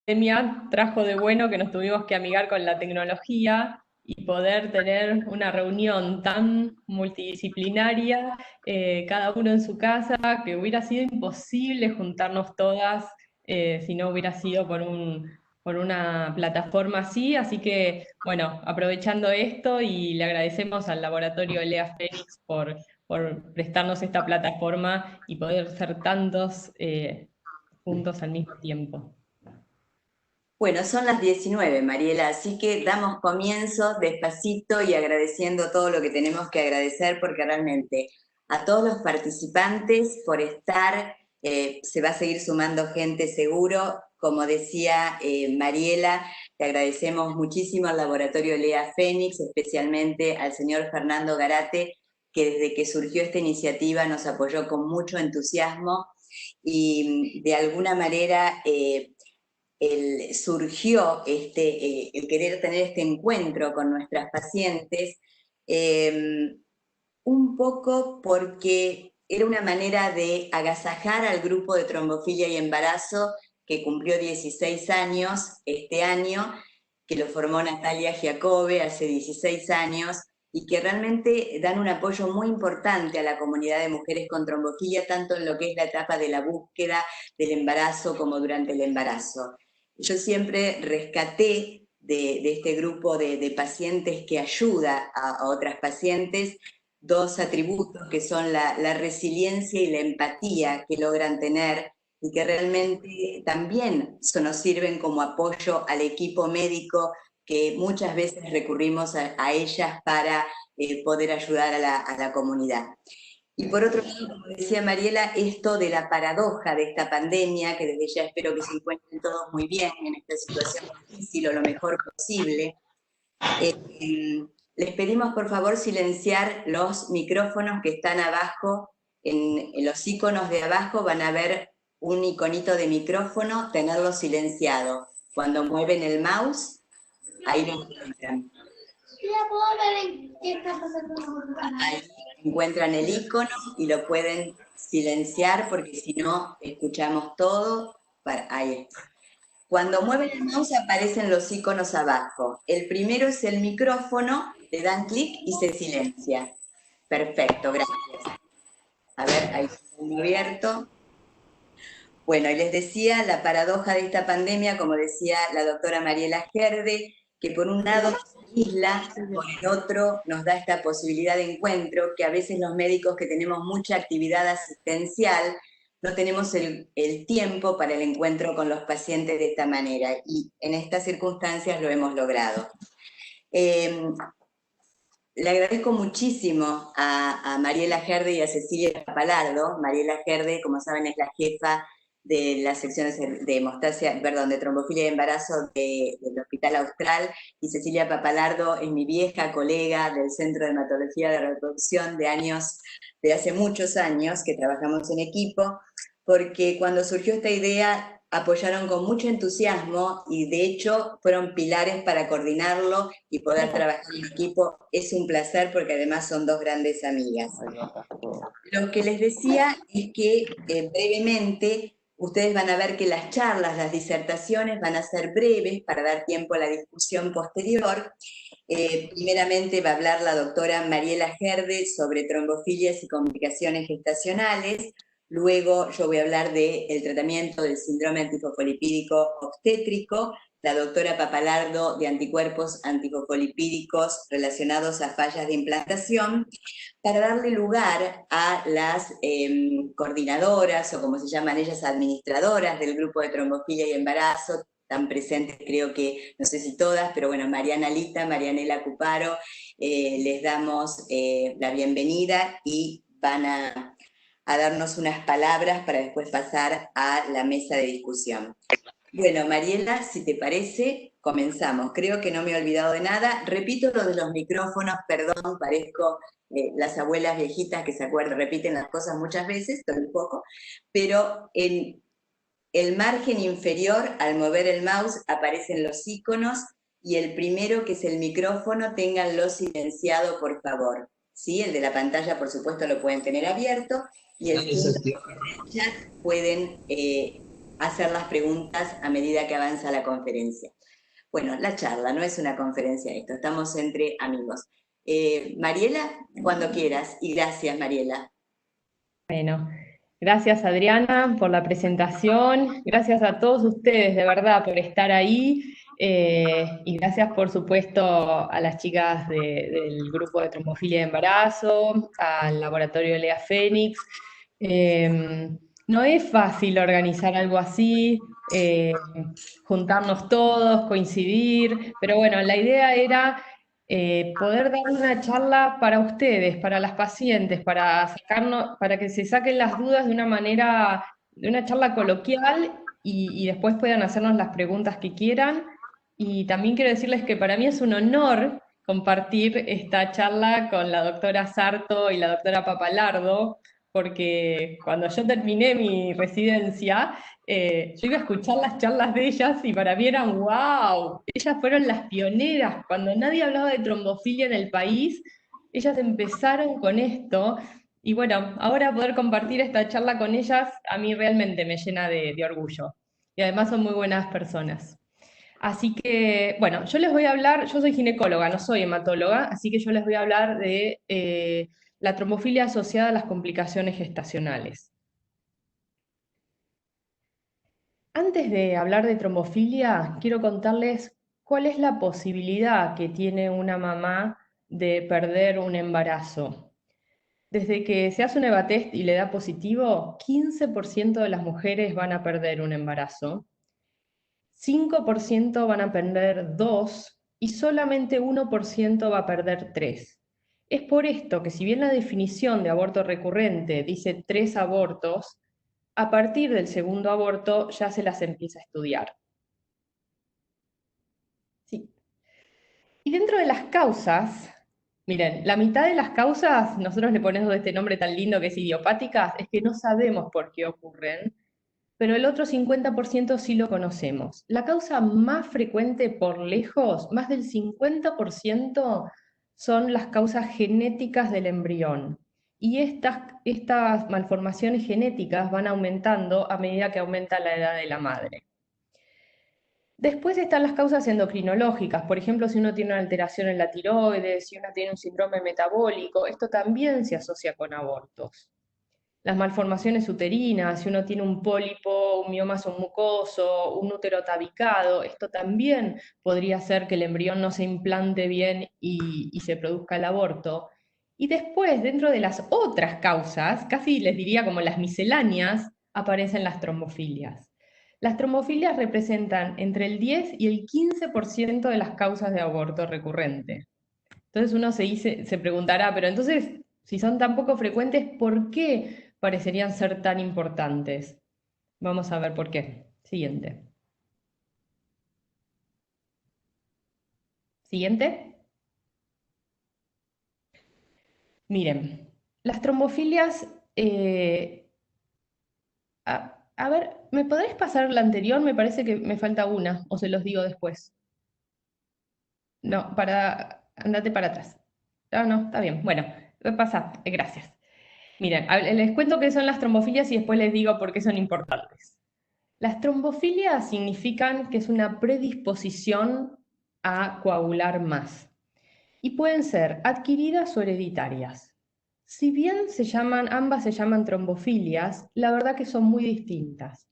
pandemia trajo de bueno que nos tuvimos que amigar con la tecnología y poder tener una reunión tan multidisciplinaria, cada uno en su casa, que hubiera sido imposible juntarnos todas si no hubiera sido por una plataforma así. Así que, bueno, aprovechando esto y le agradecemos al laboratorio Lea Fénix por prestarnos esta plataforma y poder ser tantos juntos al mismo tiempo. Bueno, son las 19, Mariela, así que damos comienzo despacito y agradeciendo todo lo que tenemos que agradecer, porque realmente a todos los participantes por estar, se va a seguir sumando gente seguro. Como decía Mariela, te agradecemos muchísimo al laboratorio Lea Fénix, especialmente al señor Fernando Garate, que desde que surgió esta iniciativa nos apoyó con mucho entusiasmo y de alguna manera surgió el querer tener este encuentro con nuestras pacientes, eh, un poco porque era una manera de agasajar al grupo de trombofilia y embarazo que cumplió 16 años este año, que lo formó Natalia Giacobbe hace 16 años, y que realmente dan un apoyo muy importante a la comunidad de mujeres con trombofilia, tanto en lo que es la etapa de la búsqueda del embarazo como durante el embarazo. Yo siempre rescaté de este grupo de pacientes que ayuda a otras pacientes dos atributos que son la resiliencia y la empatía que logran tener y que realmente también nos sirven como apoyo al equipo médico, que muchas veces recurrimos a ellas para poder ayudar a la comunidad. Y por otro lado, como decía Mariela, esto de la paradoja de esta pandemia, que desde ya espero que se encuentren todos muy bien en esta situación difícil o lo mejor posible. Les pedimos por favor silenciar los micrófonos que están abajo, en los iconos de abajo van a ver un iconito de micrófono, tenerlo silenciado. Cuando mueven el mouse, ahí lo encuentran. Ahí encuentran el icono y lo pueden silenciar porque si no escuchamos todo. Ahí está. Cuando mueven el mouse aparecen los iconos abajo. El primero es el micrófono, le dan clic y se silencia. Perfecto, gracias. A ver, ahí está abierto. Bueno, y les decía la paradoja de esta pandemia, como decía la doctora Mariela Gerde, que por un lado nos aísla, por el otro nos da esta posibilidad de encuentro, que a veces los médicos que tenemos mucha actividad asistencial no tenemos el tiempo para el encuentro con los pacientes de esta manera, y en estas circunstancias lo hemos logrado. Le agradezco muchísimo a Mariela Gerde y a Cecilia Papalardo. Mariela Gerde, como saben, es la jefa de las secciones de hemostasia, perdón, de trombofilia y embarazo del Hospital Austral, y Cecilia Papalardo es mi vieja colega del Centro de Hematología de Reproducción de hace muchos años, que trabajamos en equipo, porque cuando surgió esta idea apoyaron con mucho entusiasmo y de hecho fueron pilares para coordinarlo y poder trabajar en equipo. Es un placer porque además son dos grandes amigas. Lo que les decía es que brevemente ustedes van a ver que las charlas, las disertaciones van a ser breves para dar tiempo a la discusión posterior. Primeramente va a hablar la doctora Mariela Gerde sobre trombofilias y complicaciones gestacionales. Luego yo voy a hablar del tratamiento del síndrome antifosfolipídico obstétrico, la doctora Papalardo de anticuerpos antifosfolipídicos relacionados a fallas de implantación, para darle lugar a las coordinadoras, o como se llaman ellas, administradoras del grupo de trombofilia y embarazo, tan presentes creo que, no sé si todas, pero bueno, Mariana Lita, Marianela Cuparo, les damos la bienvenida y van a darnos unas palabras para después pasar a la mesa de discusión. Bueno, Mariela, si te parece, comenzamos. Creo que no me he olvidado de nada. Repito lo de los micrófonos, perdón, parezco las abuelas viejitas que se acuerdan, repiten las cosas muchas veces, todo un poco, pero en el margen inferior, al mover el mouse, aparecen los iconos y el primero, que es el micrófono, ténganlo silenciado, por favor. ¿Sí? El de la pantalla, por supuesto, lo pueden tener abierto, y el segundo chat pueden hacer las preguntas a medida que avanza la conferencia. Bueno, la charla, no es una conferencia esto, estamos entre amigos. Mariela, cuando quieras, y gracias, Mariela. Bueno, gracias Adriana por la presentación, gracias a todos ustedes de verdad por estar ahí y gracias por supuesto a las chicas del grupo de trombofilia de embarazo, al laboratorio Lea Fénix. No es fácil organizar algo así, juntarnos todos, coincidir, pero bueno, la idea era poder dar una charla para ustedes, para las pacientes, para sacarnos, para que se saquen las dudas de una manera, de una charla coloquial y después puedan hacernos las preguntas que quieran. Y también quiero decirles que para mí es un honor compartir esta charla con la doctora Sarto y la doctora Papalardo, porque cuando yo terminé mi residencia, yo iba a escuchar las charlas de ellas y para mí eran wow, ellas fueron las pioneras, cuando nadie hablaba de trombofilia en el país, ellas empezaron con esto y bueno, ahora poder compartir esta charla con ellas a mí realmente me llena de orgullo y además son muy buenas personas. Así que, bueno, yo les voy a hablar, yo soy ginecóloga, no soy hematóloga, así que yo les voy a hablar de la trombofilia asociada a las complicaciones gestacionales. Antes de hablar de trombofilia, quiero contarles cuál es la posibilidad que tiene una mamá de perder un embarazo. Desde que se hace un EVA-test y le da positivo, 15% de las mujeres van a perder un embarazo, 5% van a perder 2 y solamente 1% va a perder 3. Es por esto que si bien la definición de aborto recurrente dice 3 abortos, a partir del segundo aborto ya se las empieza a estudiar. Sí. Y dentro de las causas, miren, la mitad de las causas, nosotros le ponemos este nombre tan lindo que es idiopáticas, es que no sabemos por qué ocurren, pero el otro 50% sí lo conocemos. La causa más frecuente por lejos, más del 50%, son las causas genéticas del embrión. Y estas malformaciones genéticas van aumentando a medida que aumenta la edad de la madre. Después están las causas endocrinológicas, por ejemplo, si uno tiene una alteración en la tiroides, si uno tiene un síndrome metabólico, esto también se asocia con abortos. Las malformaciones uterinas, si uno tiene un pólipo, un mioma submucoso, un útero tabicado, esto también podría hacer que el embrión no se implante bien y se produzca el aborto. Y después, dentro de las otras causas, casi les diría como las misceláneas, aparecen las trombofilias. Las trombofilias representan entre el 10 y el 15% de las causas de aborto recurrente. Entonces uno se preguntará, pero entonces, si son tan poco frecuentes, ¿por qué parecerían ser tan importantes? Vamos a ver por qué. Siguiente. Siguiente. Miren, las trombofilias, a ver, ¿me podréis pasar la anterior? Me parece que me falta una, o se los digo después. No, andate para atrás. No, no, está bien. Bueno, pasa, gracias. Miren, les cuento qué son las trombofilias y después les digo por qué son importantes. Las trombofilias significan que es una predisposición a coagular más y pueden ser adquiridas o hereditarias. Si bien ambas se llaman trombofilias, la verdad que son muy distintas.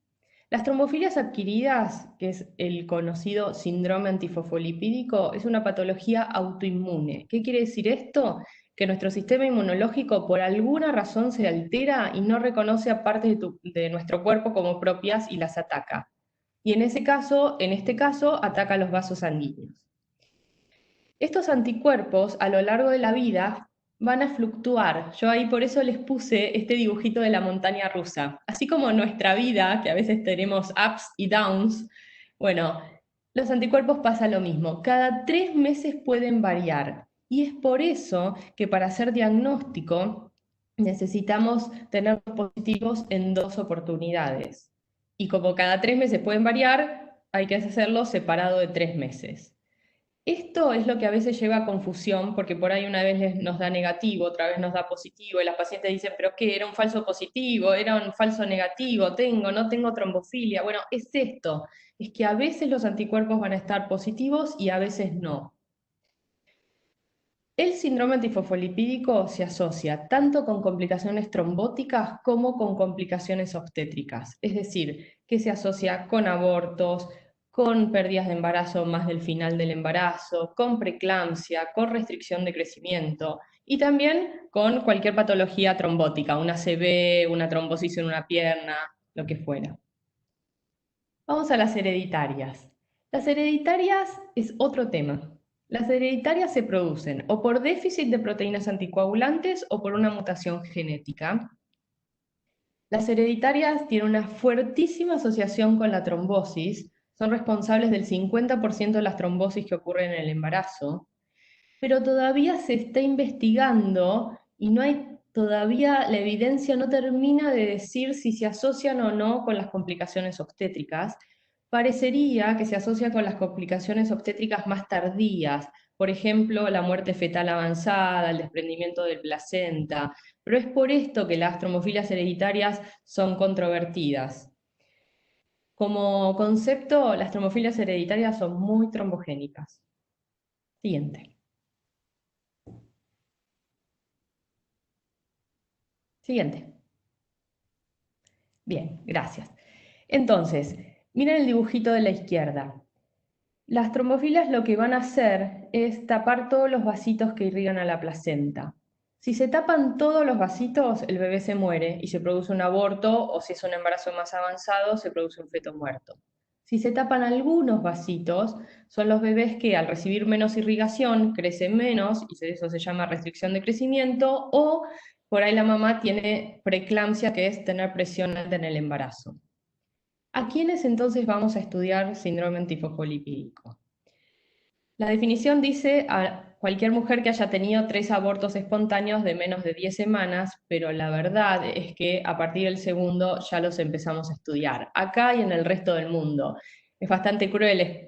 Las trombofilias adquiridas, que es el conocido síndrome antifosfolipídico, es una patología autoinmune. ¿Qué quiere decir esto? Que nuestro sistema inmunológico por alguna razón se altera y no reconoce a partes de nuestro cuerpo como propias y las ataca. Y en este caso, ataca los vasos sanguíneos. Estos anticuerpos a lo largo de la vida van a fluctuar. Yo ahí por eso les puse este dibujito de la montaña rusa. Así como nuestra vida, que a veces tenemos ups y downs, bueno, los anticuerpos pasa lo mismo. Cada 3 meses pueden variar. Y es por eso que para hacer diagnóstico necesitamos tener positivos en 2 oportunidades. Y como cada 3 meses pueden variar, hay que hacerlo separado de 3 meses. Esto es lo que a veces lleva a confusión, porque por ahí una vez nos da negativo, otra vez nos da positivo, y las pacientes dicen, pero ¿qué? ¿Era un falso positivo? ¿Era un falso negativo? ¿Tengo? ¿No tengo trombofilia? Bueno, es esto, es que a veces los anticuerpos van a estar positivos y a veces no. El síndrome antifosfolipídico se asocia tanto con complicaciones trombóticas como con complicaciones obstétricas, es decir, que se asocia con abortos, con pérdidas de embarazo más del final del embarazo, con preeclampsia, con restricción de crecimiento y también con cualquier patología trombótica, una ACV, una trombosis en una pierna, lo que fuera. Vamos a las hereditarias. Las hereditarias es otro tema. Las hereditarias se producen o por déficit de proteínas anticoagulantes o por una mutación genética. Las hereditarias tienen una fuertísima asociación con la trombosis, son responsables del 50% de las trombosis que ocurren en el embarazo, pero todavía se está investigando y no hay todavía, la evidencia no termina de decir si se asocian o no con las complicaciones obstétricas. Parecería que se asocia con las complicaciones obstétricas más tardías, por ejemplo, la muerte fetal avanzada, el desprendimiento del placenta, pero es por esto que las trombofilias hereditarias son controvertidas. Como concepto, las trombofilias hereditarias son muy trombogénicas. Siguiente. Siguiente. Bien, gracias. Entonces, miren el dibujito de la izquierda. Las trombofilas lo que van a hacer es tapar todos los vasitos que irrigan a la placenta. Si se tapan todos los vasitos, el bebé se muere y se produce un aborto, o si es un embarazo más avanzado, se produce un feto muerto. Si se tapan algunos vasitos, son los bebés que al recibir menos irrigación crecen menos, y eso se llama restricción de crecimiento, o por ahí la mamá tiene preeclampsia, que es tener presión alta en el embarazo. ¿A quiénes entonces vamos a estudiar síndrome antifosfolipídico? La definición dice a cualquier mujer que haya tenido 3 abortos espontáneos de menos de 10 semanas, pero la verdad es que a partir del segundo ya los empezamos a estudiar, acá y en el resto del mundo. Es bastante cruel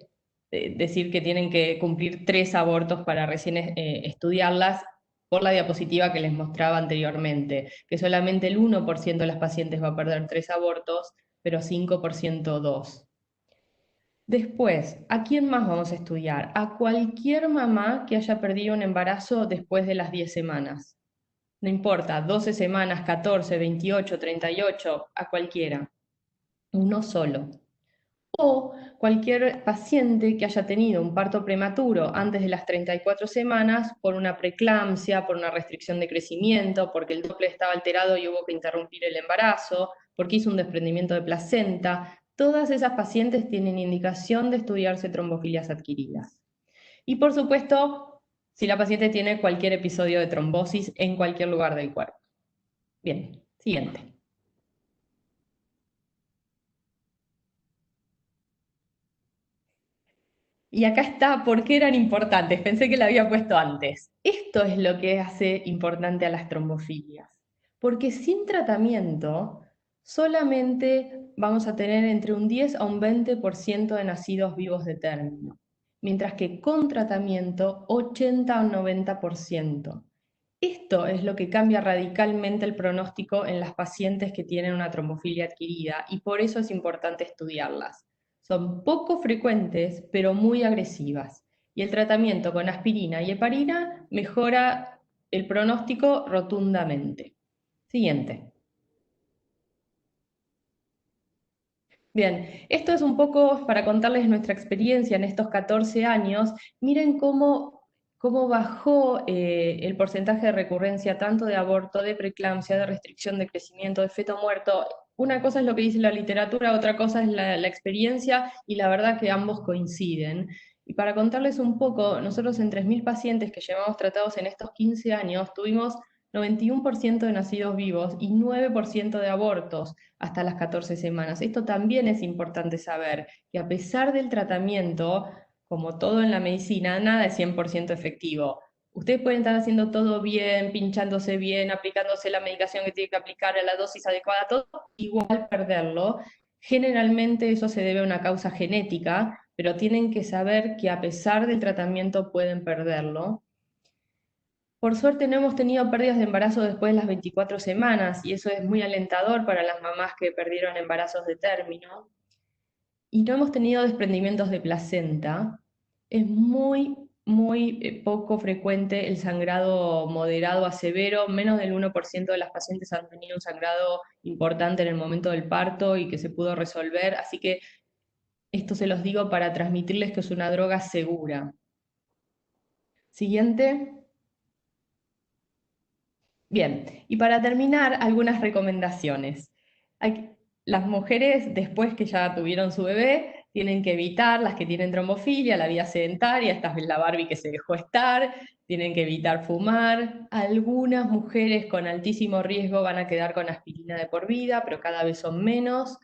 decir que tienen que cumplir 3 abortos para recién estudiarlas por la diapositiva que les mostraba anteriormente, que solamente el 1% de las pacientes va a perder 3 abortos, pero 5% 2. Después, ¿a quién más vamos a estudiar? A cualquier mamá que haya perdido un embarazo después de las 10 semanas. No importa, 12 semanas, 14, 28, 38, a cualquiera. Uno solo. O cualquier paciente que haya tenido un parto prematuro antes de las 34 semanas por una preeclampsia, por una restricción de crecimiento, porque el Doppler estaba alterado y hubo que interrumpir el embarazo, porque hizo un desprendimiento de placenta. Todas esas pacientes tienen indicación de estudiarse trombofilias adquiridas. Y por supuesto, si la paciente tiene cualquier episodio de trombosis en cualquier lugar del cuerpo. Bien, siguiente. Y acá está por qué eran importantes. Pensé que la había puesto antes. Esto es lo que hace importante a las trombofilias. Porque sin tratamiento solamente vamos a tener entre un 10 a un 20% de nacidos vivos de término. Mientras que con tratamiento 80 a un 90%. Esto es lo que cambia radicalmente el pronóstico en las pacientes que tienen una trombofilia adquirida y por eso es importante estudiarlas. Son poco frecuentes, pero muy agresivas. Y el tratamiento con aspirina y heparina mejora el pronóstico rotundamente. Siguiente. Bien, esto es un poco para contarles nuestra experiencia en estos 14 años. Miren cómo bajó el porcentaje de recurrencia tanto de aborto, de preeclampsia, de restricción de crecimiento, de feto muerto. Una cosa es lo que dice la literatura, otra cosa es la experiencia y la verdad que ambos coinciden. Y para contarles un poco, nosotros en 3.000 pacientes que llevamos tratados en estos 15 años tuvimos 91% de nacidos vivos y 9% de abortos hasta las 14 semanas. Esto también es importante saber, que a pesar del tratamiento, como todo en la medicina, nada es 100% efectivo. Ustedes pueden estar haciendo todo bien, pinchándose bien, aplicándose la medicación que tiene que aplicar a la dosis adecuada, todo igual perderlo. Generalmente eso se debe a una causa genética, pero tienen que saber que a pesar del tratamiento pueden perderlo. Por suerte no hemos tenido pérdidas de embarazo después de las 24 semanas y eso es muy alentador para las mamás que perdieron embarazos de término. Y no hemos tenido desprendimientos de placenta. Es muy poco frecuente el sangrado moderado a severo, menos del 1% de las pacientes han tenido un sangrado importante en el momento del parto y que se pudo resolver, así que esto se los digo para transmitirles que es una droga segura. Siguiente. Bien, y para terminar, algunas recomendaciones. Las mujeres, después que ya tuvieron su bebé, tienen que evitar las que tienen trombofilia, la vida sedentaria, esta es la Barbie que se dejó estar, tienen que evitar fumar. Algunas mujeres con altísimo riesgo van a quedar con aspirina de por vida, pero cada vez son menos.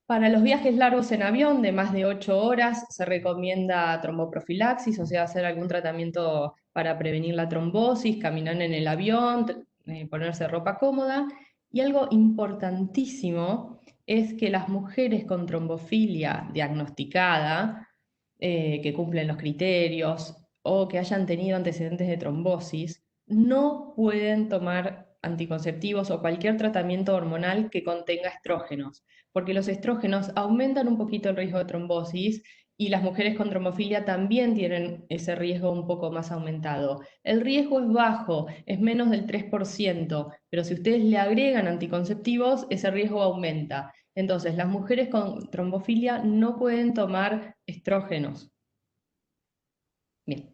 Para los viajes largos en avión de más de 8 horas se recomienda tromboprofilaxis, o sea, hacer algún tratamiento para prevenir la trombosis, caminar en el avión, ponerse ropa cómoda. Y algo importantísimo es que las mujeres con trombofilia diagnosticada, que cumplen los criterios o que hayan tenido antecedentes de trombosis, no pueden tomar anticonceptivos o cualquier tratamiento hormonal que contenga estrógenos porque los estrógenos aumentan un poquito el riesgo de trombosis y las mujeres con trombofilia también tienen ese riesgo un poco más aumentado. El riesgo es bajo, es menos del 3%, pero si ustedes le agregan anticonceptivos, ese riesgo aumenta. Entonces, las mujeres con trombofilia no pueden tomar estrógenos. Bien.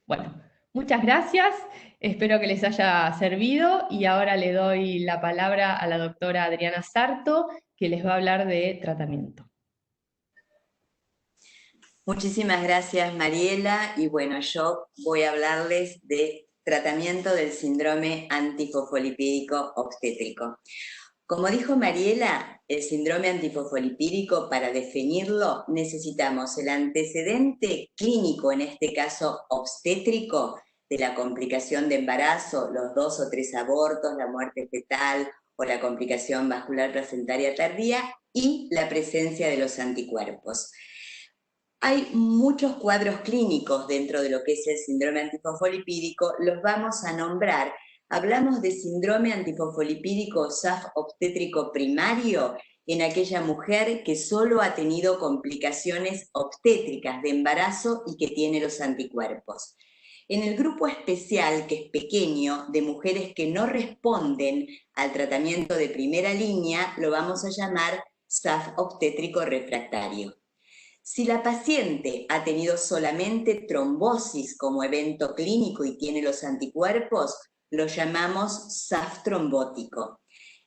Bueno, muchas gracias. Espero que les haya servido y ahora le doy la palabra a la doctora Adriana Sarto, que les va a hablar de tratamiento. Muchísimas gracias, Mariela. Y bueno, yo voy a hablarles de tratamiento del síndrome antifosfolipídico obstétrico. Como dijo Mariela, el síndrome antifosfolipídico, para definirlo, necesitamos el antecedente clínico, en este caso obstétrico, de la complicación de embarazo, los 2 o 3 abortos, la muerte fetal o la complicación vascular placentaria tardía y la presencia de los anticuerpos. Hay muchos cuadros clínicos dentro de lo que es el síndrome antifosfolipídico, los vamos a nombrar. Hablamos de síndrome antifosfolipídico SAF obstétrico primario en aquella mujer que solo ha tenido complicaciones obstétricas de embarazo y que tiene los anticuerpos. En el grupo especial, que es pequeño, de mujeres que no responden al tratamiento de primera línea, lo vamos a llamar SAF obstétrico refractario. Si la paciente ha tenido solamente trombosis como evento clínico y tiene los anticuerpos, lo llamamos SAF trombótico.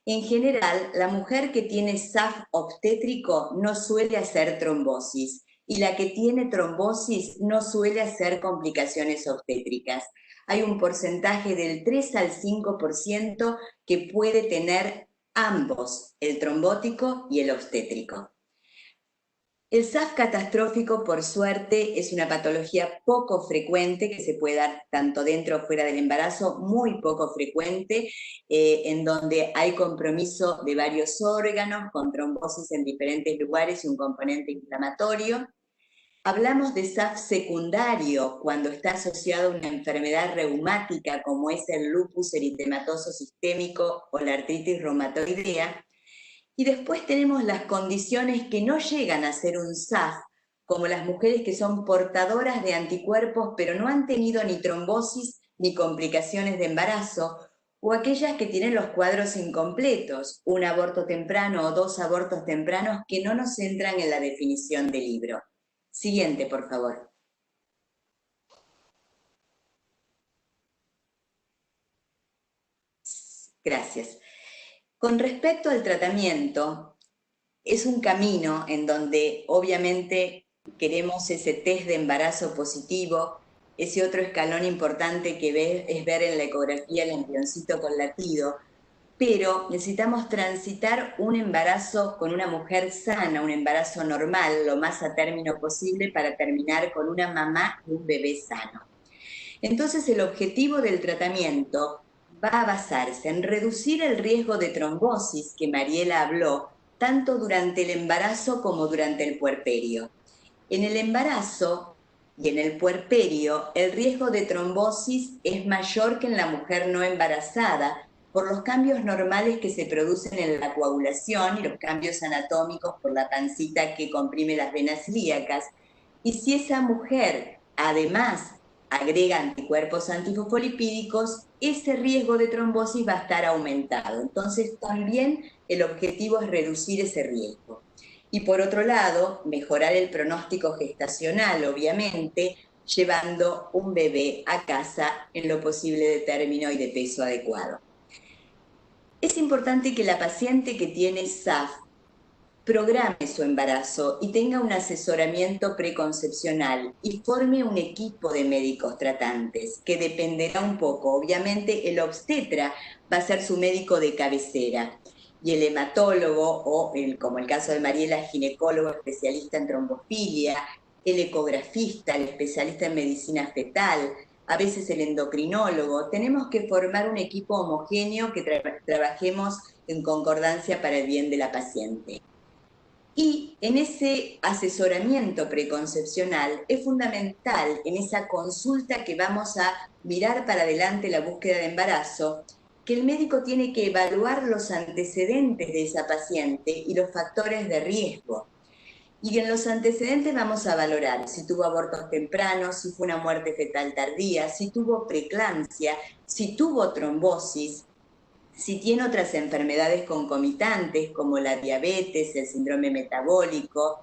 En general, la mujer que tiene SAF obstétrico no suele hacer trombosis y la que tiene trombosis no suele hacer complicaciones obstétricas. Hay un porcentaje del 3 al 5% que puede tener ambos, el trombótico y el obstétrico. El SAF catastrófico, por suerte, es una patología poco frecuente que se puede dar tanto dentro o fuera del embarazo, muy poco frecuente, en donde hay compromiso de varios órganos, con trombosis en diferentes lugares y un componente inflamatorio. Hablamos de SAF secundario cuando está asociado a una enfermedad reumática como es el lupus eritematoso sistémico o la artritis reumatoidea. Y después tenemos las condiciones que no llegan a ser un SAF, como las mujeres que son portadoras de anticuerpos pero no han tenido ni trombosis ni complicaciones de embarazo, o aquellas que tienen los cuadros incompletos, un aborto temprano o 2 abortos tempranos que no nos entran en la definición del libro. Siguiente, por favor. Gracias. Con respecto al tratamiento, es un camino en donde obviamente queremos ese test de embarazo positivo, ese otro escalón importante que es ver en la ecografía el embrioncito con latido, pero necesitamos transitar un embarazo con una mujer sana, un embarazo normal, lo más a término posible para terminar con una mamá y un bebé sano. Entonces el objetivo del tratamiento va a basarse en reducir el riesgo de trombosis que Mariela habló, tanto durante el embarazo como durante el puerperio. En el embarazo y en el puerperio, el riesgo de trombosis es mayor que en la mujer no embarazada por los cambios normales que se producen en la coagulación y los cambios anatómicos por la pancita que comprime las venas ilíacas. Y si esa mujer además agrega anticuerpos antifosfolipídicos, ese riesgo de trombosis va a estar aumentado. Entonces también el objetivo es reducir ese riesgo. Y por otro lado, mejorar el pronóstico gestacional, obviamente, llevando un bebé a casa en lo posible de término y de peso adecuado. Es importante que la paciente que tiene SAF programe su embarazo y tenga un asesoramiento preconcepcional y forme un equipo de médicos tratantes, que dependerá un poco. Obviamente el obstetra va a ser su médico de cabecera y el hematólogo, o como el caso de Mariela, ginecólogo especialista en trombofilia, el ecografista, el especialista en medicina fetal, a veces el endocrinólogo. Tenemos que formar un equipo homogéneo que trabajemos en concordancia para el bien de la paciente. Y en ese asesoramiento preconcepcional es fundamental, en esa consulta que vamos a mirar para adelante la búsqueda de embarazo, que el médico tiene que evaluar los antecedentes de esa paciente y los factores de riesgo. Y en los antecedentes vamos a valorar si tuvo abortos tempranos, si fue una muerte fetal tardía, si tuvo preeclampsia, si tuvo trombosis, si tiene otras enfermedades concomitantes como la diabetes, el síndrome metabólico,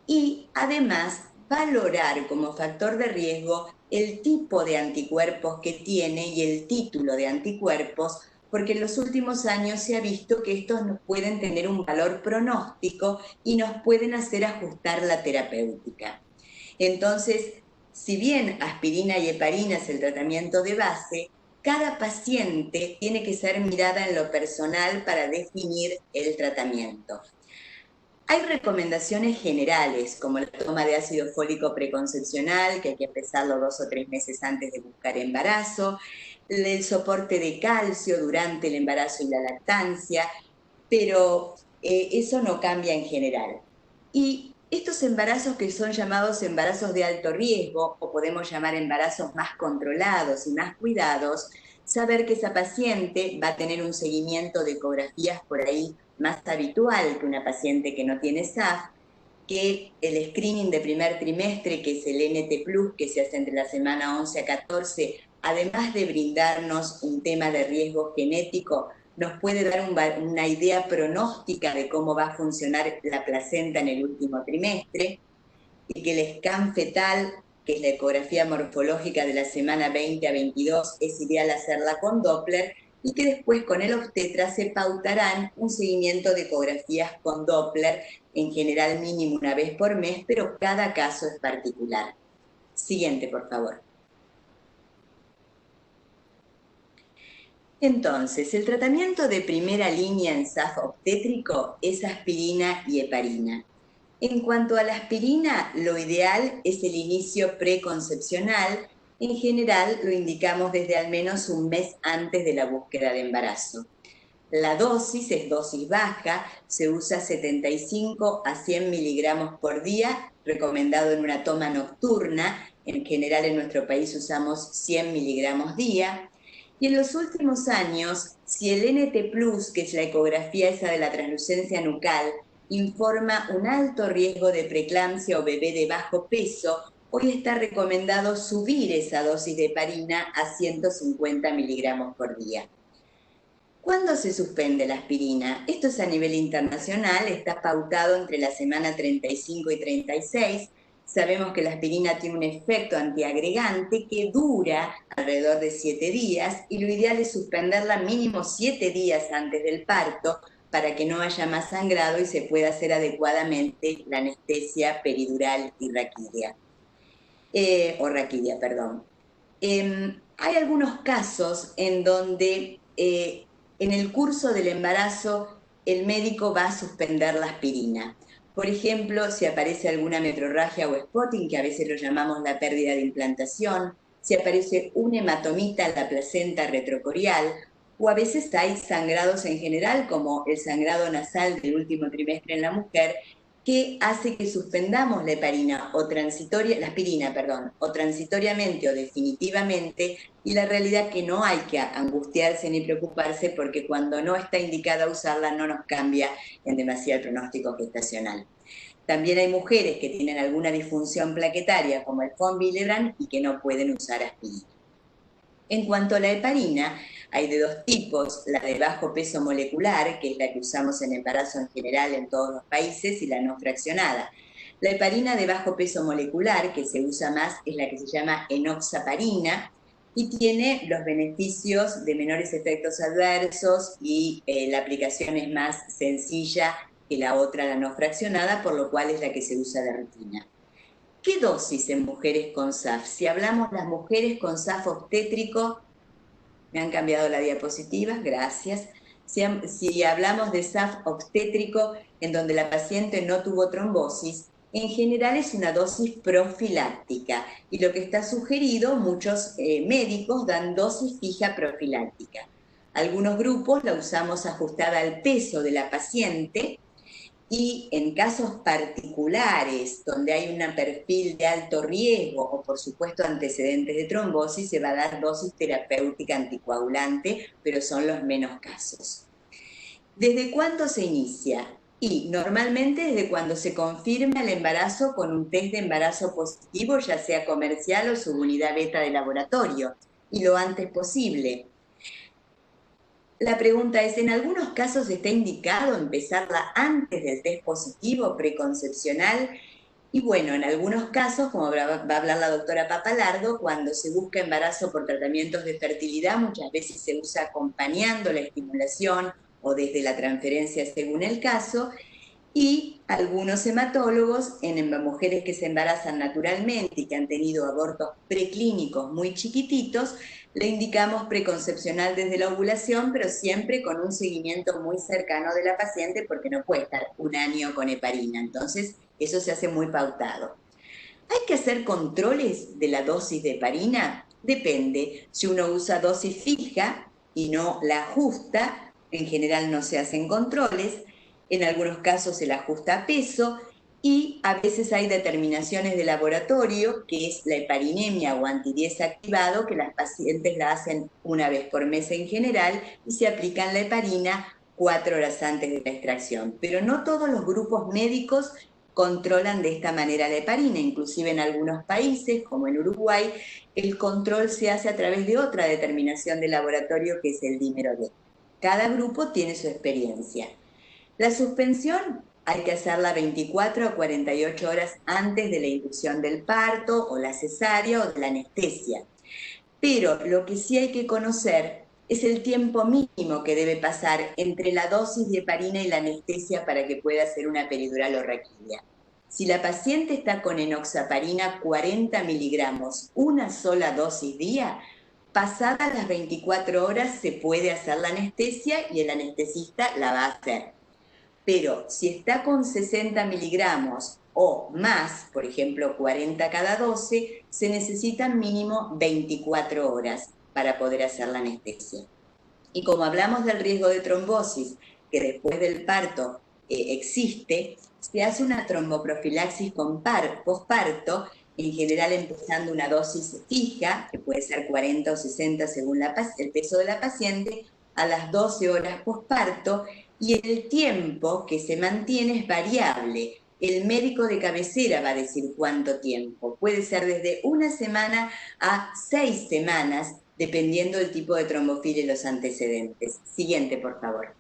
y además valorar como factor de riesgo el tipo de anticuerpos que tiene y el título de anticuerpos, porque en los últimos años se ha visto que estos nos pueden tener un valor pronóstico y nos pueden hacer ajustar la terapéutica. Entonces, si bien aspirina y heparina es el tratamiento de base, cada paciente tiene que ser mirada en lo personal para definir el tratamiento. Hay recomendaciones generales, como la toma de ácido fólico preconcepcional, que hay que empezarlo 2 o 3 meses antes de buscar embarazo, el soporte de calcio durante el embarazo y la lactancia, pero eso no cambia en general. Y estos embarazos que son llamados embarazos de alto riesgo, o podemos llamar embarazos más controlados y más cuidados, saber que esa paciente va a tener un seguimiento de ecografías por ahí más habitual que una paciente que no tiene SAF, que el screening de primer trimestre, que es el NT+, que se hace entre la semana 11 a 14, además de brindarnos un tema de riesgo genético, nos puede dar una idea pronóstica de cómo va a funcionar la placenta en el último trimestre, y que el scan fetal, que es la ecografía morfológica de la semana 20 a 22, es ideal hacerla con Doppler, y que después con el obstetra se pautarán un seguimiento de ecografías con Doppler, en general mínimo una vez por mes, pero cada caso es particular. Siguiente, por favor. Entonces, el tratamiento de primera línea en SAF obstétrico es aspirina y heparina. En cuanto a la aspirina, lo ideal es el inicio preconcepcional. En general, lo indicamos desde al menos un mes antes de la búsqueda de embarazo. La dosis es dosis baja, se usa 75 a 100 miligramos por día, recomendado en una toma nocturna. En general, en nuestro país usamos 100 miligramos día. Y en los últimos años, si el NT+, que es la ecografía esa de la translucencia nucal, informa un alto riesgo de preeclampsia o bebé de bajo peso, hoy está recomendado subir esa dosis de heparina a 150 miligramos por día. ¿Cuándo se suspende la aspirina? Esto es a nivel internacional, está pautado entre la semana 35 y 36. Sabemos que la aspirina tiene un efecto antiagregante que dura alrededor de 7 días y lo ideal es suspenderla mínimo 7 días antes del parto para que no haya más sangrado y se pueda hacer adecuadamente la anestesia peridural y raquidia. Hay algunos casos en donde en el curso del embarazo el médico va a suspender la aspirina. Por ejemplo, si aparece alguna metrorragia o spotting, que a veces lo llamamos la pérdida de implantación, si aparece una hematomita en la placenta retrocorial, o a veces hay sangrados en general, como el sangrado nasal del último trimestre en la mujer, que hace que suspendamos la heparina o la aspirina, perdón, o transitoriamente o definitivamente, y la realidad es que no hay que angustiarse ni preocuparse porque cuando no está indicada usarla no nos cambia en demasía el pronóstico gestacional. También hay mujeres que tienen alguna disfunción plaquetaria como el von Willebrand y que no pueden usar aspirina. En cuanto a la heparina, hay de dos tipos, la de bajo peso molecular, que es la que usamos en embarazo en general en todos los países, y la no fraccionada. La heparina de bajo peso molecular, que se usa más, es la que se llama enoxaparina, y tiene los beneficios de menores efectos adversos y la aplicación es más sencilla que la otra, la no fraccionada, por lo cual es la que se usa de rutina. ¿Qué dosis en mujeres con SAF? Si hablamos las mujeres con SAF obstétrico, me han cambiado la diapositiva, gracias. Si hablamos de SAF obstétrico en donde la paciente no tuvo trombosis, en general es una dosis profiláctica y lo que está sugerido, muchos médicos dan dosis fija profiláctica. Algunos grupos la usamos ajustada al peso de la paciente y en casos particulares donde hay un perfil de alto riesgo o por supuesto antecedentes de trombosis, se va a dar dosis terapéutica anticoagulante, pero son los menos casos. ¿Desde cuándo se inicia? Y normalmente desde cuando se confirma el embarazo con un test de embarazo positivo, ya sea comercial o subunidad beta de laboratorio, y lo antes posible. La pregunta es, ¿en algunos casos está indicado empezarla antes del test positivo preconcepcional? Y bueno, en algunos casos, como va a hablar la doctora Papalardo, cuando se busca embarazo por tratamientos de fertilidad, muchas veces se usa acompañando la estimulación o desde la transferencia según el caso, y algunos hematólogos en mujeres que se embarazan naturalmente y que han tenido abortos preclínicos muy chiquititos, le indicamos preconcepcional desde la ovulación, pero siempre con un seguimiento muy cercano de la paciente porque no puede estar un año con heparina, entonces eso se hace muy pautado. ¿Hay que hacer controles de la dosis de heparina? Depende. Si uno usa dosis fija y no la ajusta, en general no se hacen controles. En algunos casos se la ajusta a peso y a veces hay determinaciones de laboratorio, que es la heparinemia o anti-10 activado, que las pacientes la hacen una vez por mes en general y se aplican la heparina 4 horas antes de la extracción. Pero no todos los grupos médicos controlan de esta manera la heparina, inclusive en algunos países, como en Uruguay, el control se hace a través de otra determinación de laboratorio que es el dímero D. Cada grupo tiene su experiencia. La suspensión hay que hacerla 24 a 48 horas antes de la inducción del parto o la cesárea o de la anestesia. Pero lo que sí hay que conocer es el tiempo mínimo que debe pasar entre la dosis de heparina y la anestesia para que pueda hacer una peridural o raquidia. Si la paciente está con enoxaparina 40 miligramos, una sola dosis día, pasadas las 24 horas se puede hacer la anestesia y el anestesista la va a hacer. Pero si está con 60 miligramos o más, por ejemplo 40 cada 12, se necesitan mínimo 24 horas para poder hacer la anestesia. Y como hablamos del riesgo de trombosis, que después del parto existe, se hace una tromboprofilaxis con posparto, en general empezando una dosis fija, que puede ser 40 o 60 según el peso de la paciente, a las 12 horas posparto, y el tiempo que se mantiene es variable. El médico de cabecera va a decir cuánto tiempo. Puede ser desde una semana a 6 semanas, dependiendo del tipo de trombofilia y los antecedentes. Siguiente, por favor.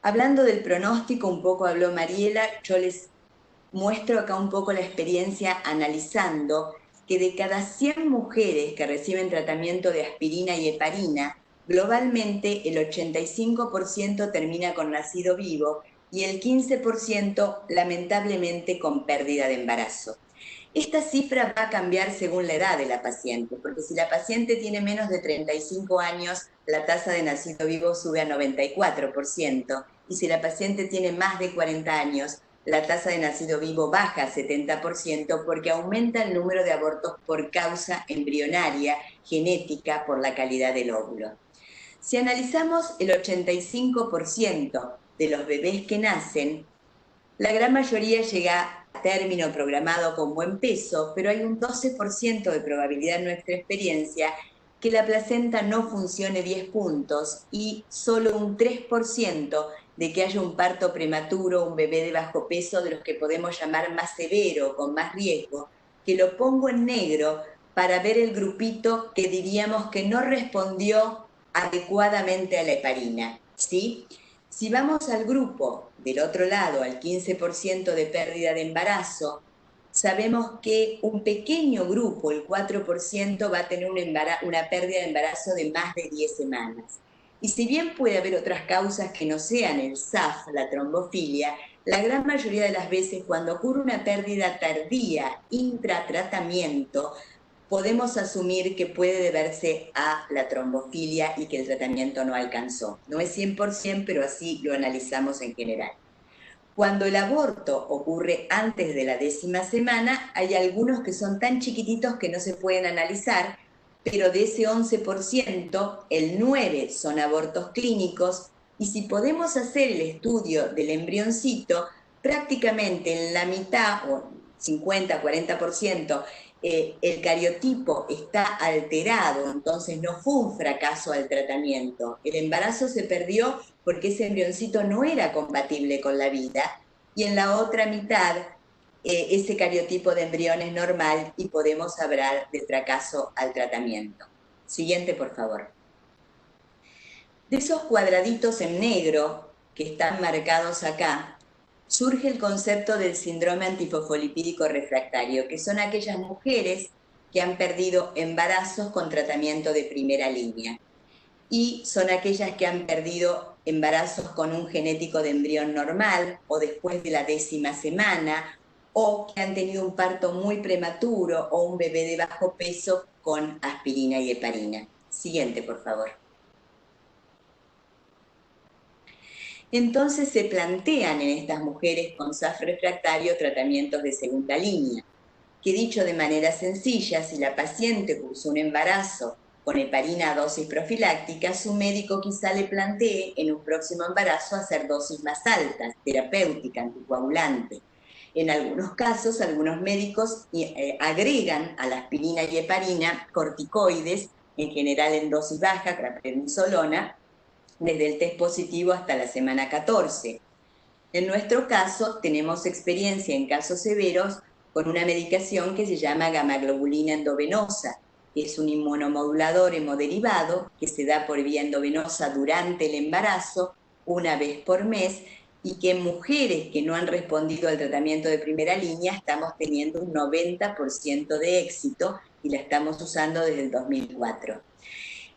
Hablando del pronóstico, un poco habló Mariela, yo les muestro acá un poco la experiencia analizando que de cada 100 mujeres que reciben tratamiento de aspirina y heparina, globalmente el 85% termina con nacido vivo y el 15% lamentablemente con pérdida de embarazo. Esta cifra va a cambiar según la edad de la paciente, porque si la paciente tiene menos de 35 años, la tasa de nacido vivo sube a 94%, y si la paciente tiene más de 40 años, la tasa de nacido vivo baja a 70% porque aumenta el número de abortos por causa embrionaria, genética, por la calidad del óvulo. Si analizamos el 85% de los bebés que nacen, la gran mayoría llega a término programado con buen peso, pero hay un 12% de probabilidad en nuestra experiencia que la placenta no funcione 10 puntos y solo un 3% de que haya un parto prematuro, un bebé de bajo peso, de los que podemos llamar más severo, con más riesgo, que lo pongo en negro para ver el grupito que diríamos que no respondió adecuadamente a la heparina, ¿sí? Si vamos al grupo del otro lado, al 15% de pérdida de embarazo, sabemos que un pequeño grupo, el 4%, va a tener una pérdida de embarazo de más de 10 semanas. Y si bien puede haber otras causas que no sean el SAF, la trombofilia, la gran mayoría de las veces cuando ocurre una pérdida tardía intratratamiento, podemos asumir que puede deberse a la trombofilia y que el tratamiento no alcanzó. No es 100%, pero así lo analizamos en general. Cuando el aborto ocurre antes de la 10ª semana, hay algunos que son tan chiquititos que no se pueden analizar, pero de ese 11%, el 9% son abortos clínicos, y si podemos hacer el estudio del embrioncito, prácticamente en la mitad, o 50-40%, el cariotipo está alterado, entonces no fue un fracaso al tratamiento. El embarazo se perdió porque ese embrioncito no era compatible con la vida, y en la otra mitad ese cariotipo de embrión es normal y podemos hablar de fracaso al tratamiento. Siguiente, por favor. De esos cuadraditos en negro que están marcados acá, surge el concepto del síndrome antifosfolipídico refractario, que son aquellas mujeres que han perdido embarazos con tratamiento de primera línea. Y son aquellas que han perdido embarazos con un genético de embrión normal o después de la 10ª semana, o que han tenido un parto muy prematuro o un bebé de bajo peso con aspirina y heparina. Siguiente, por favor. Entonces se plantean en estas mujeres con SAF refractario tratamientos de segunda línea, que dicho de manera sencilla, si la paciente cursó un embarazo con heparina a dosis profiláctica, su médico quizá le plantee en un próximo embarazo hacer dosis más altas, terapéutica, anticoagulante. En algunos casos, algunos médicos agregan a la aspirina y heparina corticoides, en general en dosis baja, prednisolona, desde el test positivo hasta la semana 14. En nuestro caso, tenemos experiencia en casos severos con una medicación que se llama gamaglobulina endovenosa, que es un inmunomodulador hemoderivado que se da por vía endovenosa durante el embarazo, una vez por mes, y que en mujeres que no han respondido al tratamiento de primera línea estamos teniendo un 90% de éxito y la estamos usando desde el 2004.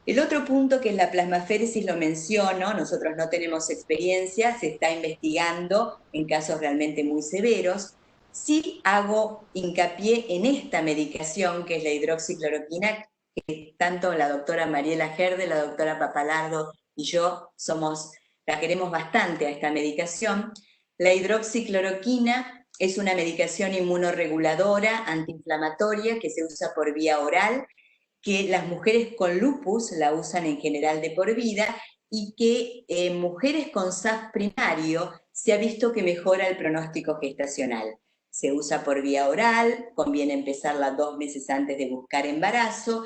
El otro punto, que es la plasmaféresis, lo menciono, nosotros no tenemos experiencia, se está investigando en casos realmente muy severos. Sí hago hincapié en esta medicación, que es la hidroxicloroquina, que tanto la doctora Mariela Gerde, la doctora Papalardo y yo la queremos bastante a esta medicación. La hidroxicloroquina es una medicación inmunorreguladora, antiinflamatoria, que se usa por vía oral, que las mujeres con lupus la usan en general de por vida, y que en mujeres con SAF primario se ha visto que mejora el pronóstico gestacional. Se usa por vía oral, conviene empezarla 2 meses antes de buscar embarazo,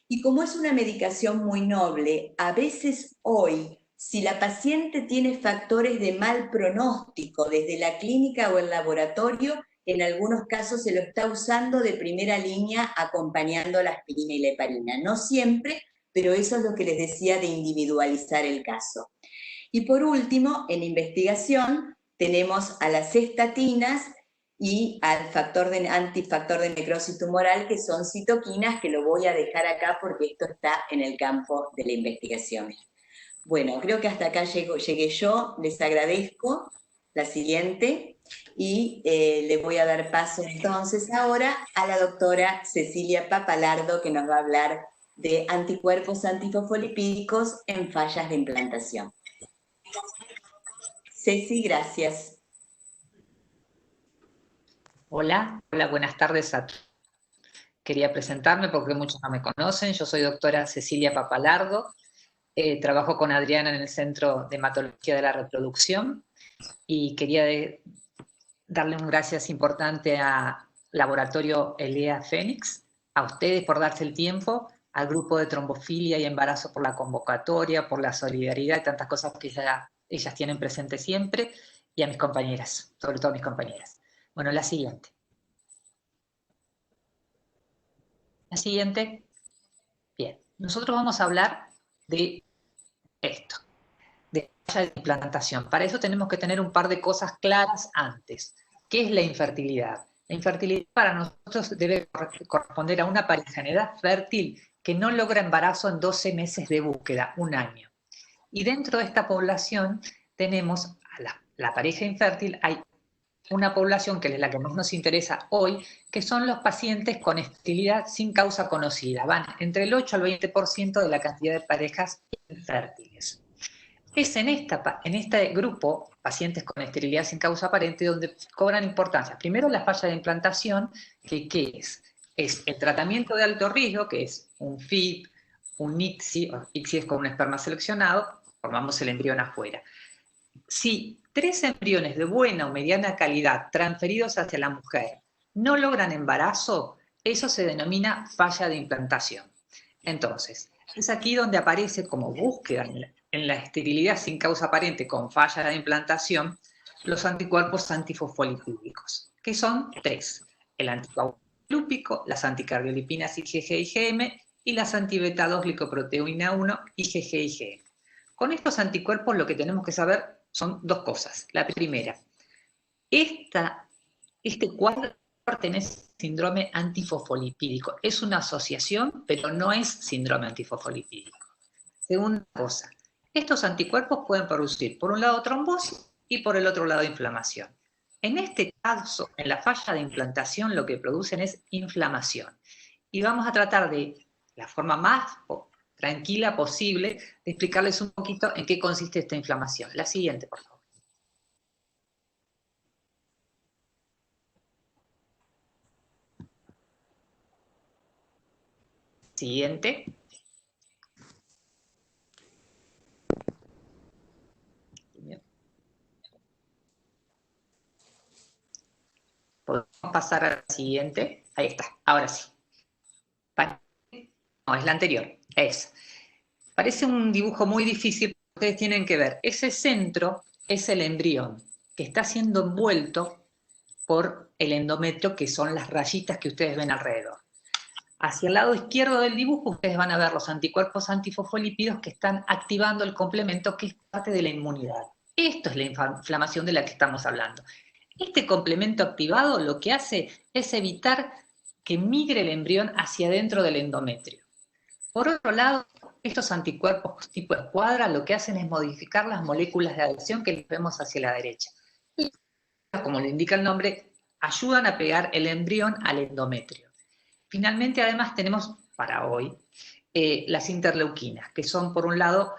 y como es una medicación muy noble, a veces hoy, si la paciente tiene factores de mal pronóstico desde la clínica o el laboratorio, en algunos casos se lo está usando de primera línea acompañando la aspirina y la heparina. No siempre, pero eso es lo que les decía de individualizar el caso. Y por último, en investigación tenemos a las estatinas y al antifactor de necrosis tumoral, que son citoquinas, que lo voy a dejar acá porque esto está en el campo de la investigación. Bueno, creo que hasta acá llegué yo, les agradezco. La siguiente, y le voy a dar paso entonces ahora a la doctora Cecilia Papalardo, que nos va a hablar de anticuerpos antifosfolipídicos en fallas de implantación. Ceci, gracias. Hola, buenas tardes a todos. Quería presentarme porque muchos no me conocen. Yo soy doctora Cecilia Papalardo. Trabajo con Adriana en el Centro de Hematología de la Reproducción y quería darle un gracias importante a Laboratorio Elea Fénix, a ustedes por darse el tiempo, al grupo de trombofilia y embarazo por la convocatoria, por la solidaridad y tantas cosas que ellas tienen presente siempre, y a mis compañeras, sobre todo a mis compañeras. Bueno, la siguiente. La siguiente. Bien, nosotros vamos a hablar de esto, de falla de implantación. Para eso tenemos que tener un par de cosas claras antes. ¿Qué es la infertilidad? La infertilidad para nosotros debe corresponder a una pareja en edad fértil que no logra embarazo en 12 meses de búsqueda, un año. Y dentro de esta población tenemos a la pareja infértil, hay una población que es la que más nos interesa hoy, que son los pacientes con esterilidad sin causa conocida. Van entre el 8 al 20% de la cantidad de parejas infértiles. Es en este grupo, pacientes con esterilidad sin causa aparente, donde cobran importancia. Primero, la falla de implantación, que ¿qué es? Es el tratamiento de alto riesgo, que es un FIP, un ICSI, ICSI es con un esperma seleccionado, formamos el embrión afuera. Si 3 embriones de buena o mediana calidad transferidos hacia la mujer no logran embarazo, eso se denomina falla de implantación. Entonces, es aquí donde aparece como búsqueda en la esterilidad sin causa aparente con falla de implantación los anticuerpos antifosfolipídicos, que son 3. El anticoagulante lúpico, las anticardiolipinas IgG y IgM y las antibeta-2-glicoproteína 1 IgG y IgM. Con estos anticuerpos lo que tenemos que saber son 2 cosas. La primera, este cuadro pertenece al síndrome antifosfolipídico. Es una asociación, pero no es síndrome antifosfolipídico. Segunda cosa, estos anticuerpos pueden producir por un lado trombosis y por el otro lado inflamación. En este caso, en la falla de implantación, lo que producen es inflamación. Y vamos a tratar de la forma más tranquila posible de explicarles un poquito en qué consiste esta inflamación. La siguiente, por favor. Siguiente. Podemos pasar a la siguiente. Ahí está, ahora sí. No, es la anterior. Parece un dibujo muy difícil, ustedes tienen que ver. Ese centro es el embrión, que está siendo envuelto por el endometrio, que son las rayitas que ustedes ven alrededor. Hacia el lado izquierdo del dibujo ustedes van a ver los anticuerpos antifosfolípidos que están activando el complemento que es parte de la inmunidad. Esto es la inflamación de la que estamos hablando. Este complemento activado lo que hace es evitar que migre el embrión hacia adentro del endometrio. Por otro lado, estos anticuerpos tipo escuadra lo que hacen es modificar las moléculas de adhesión que les vemos hacia la derecha. Y, como le indica el nombre, ayudan a pegar el embrión al endometrio. Finalmente, además, tenemos para hoy las interleuquinas, que son, por un lado,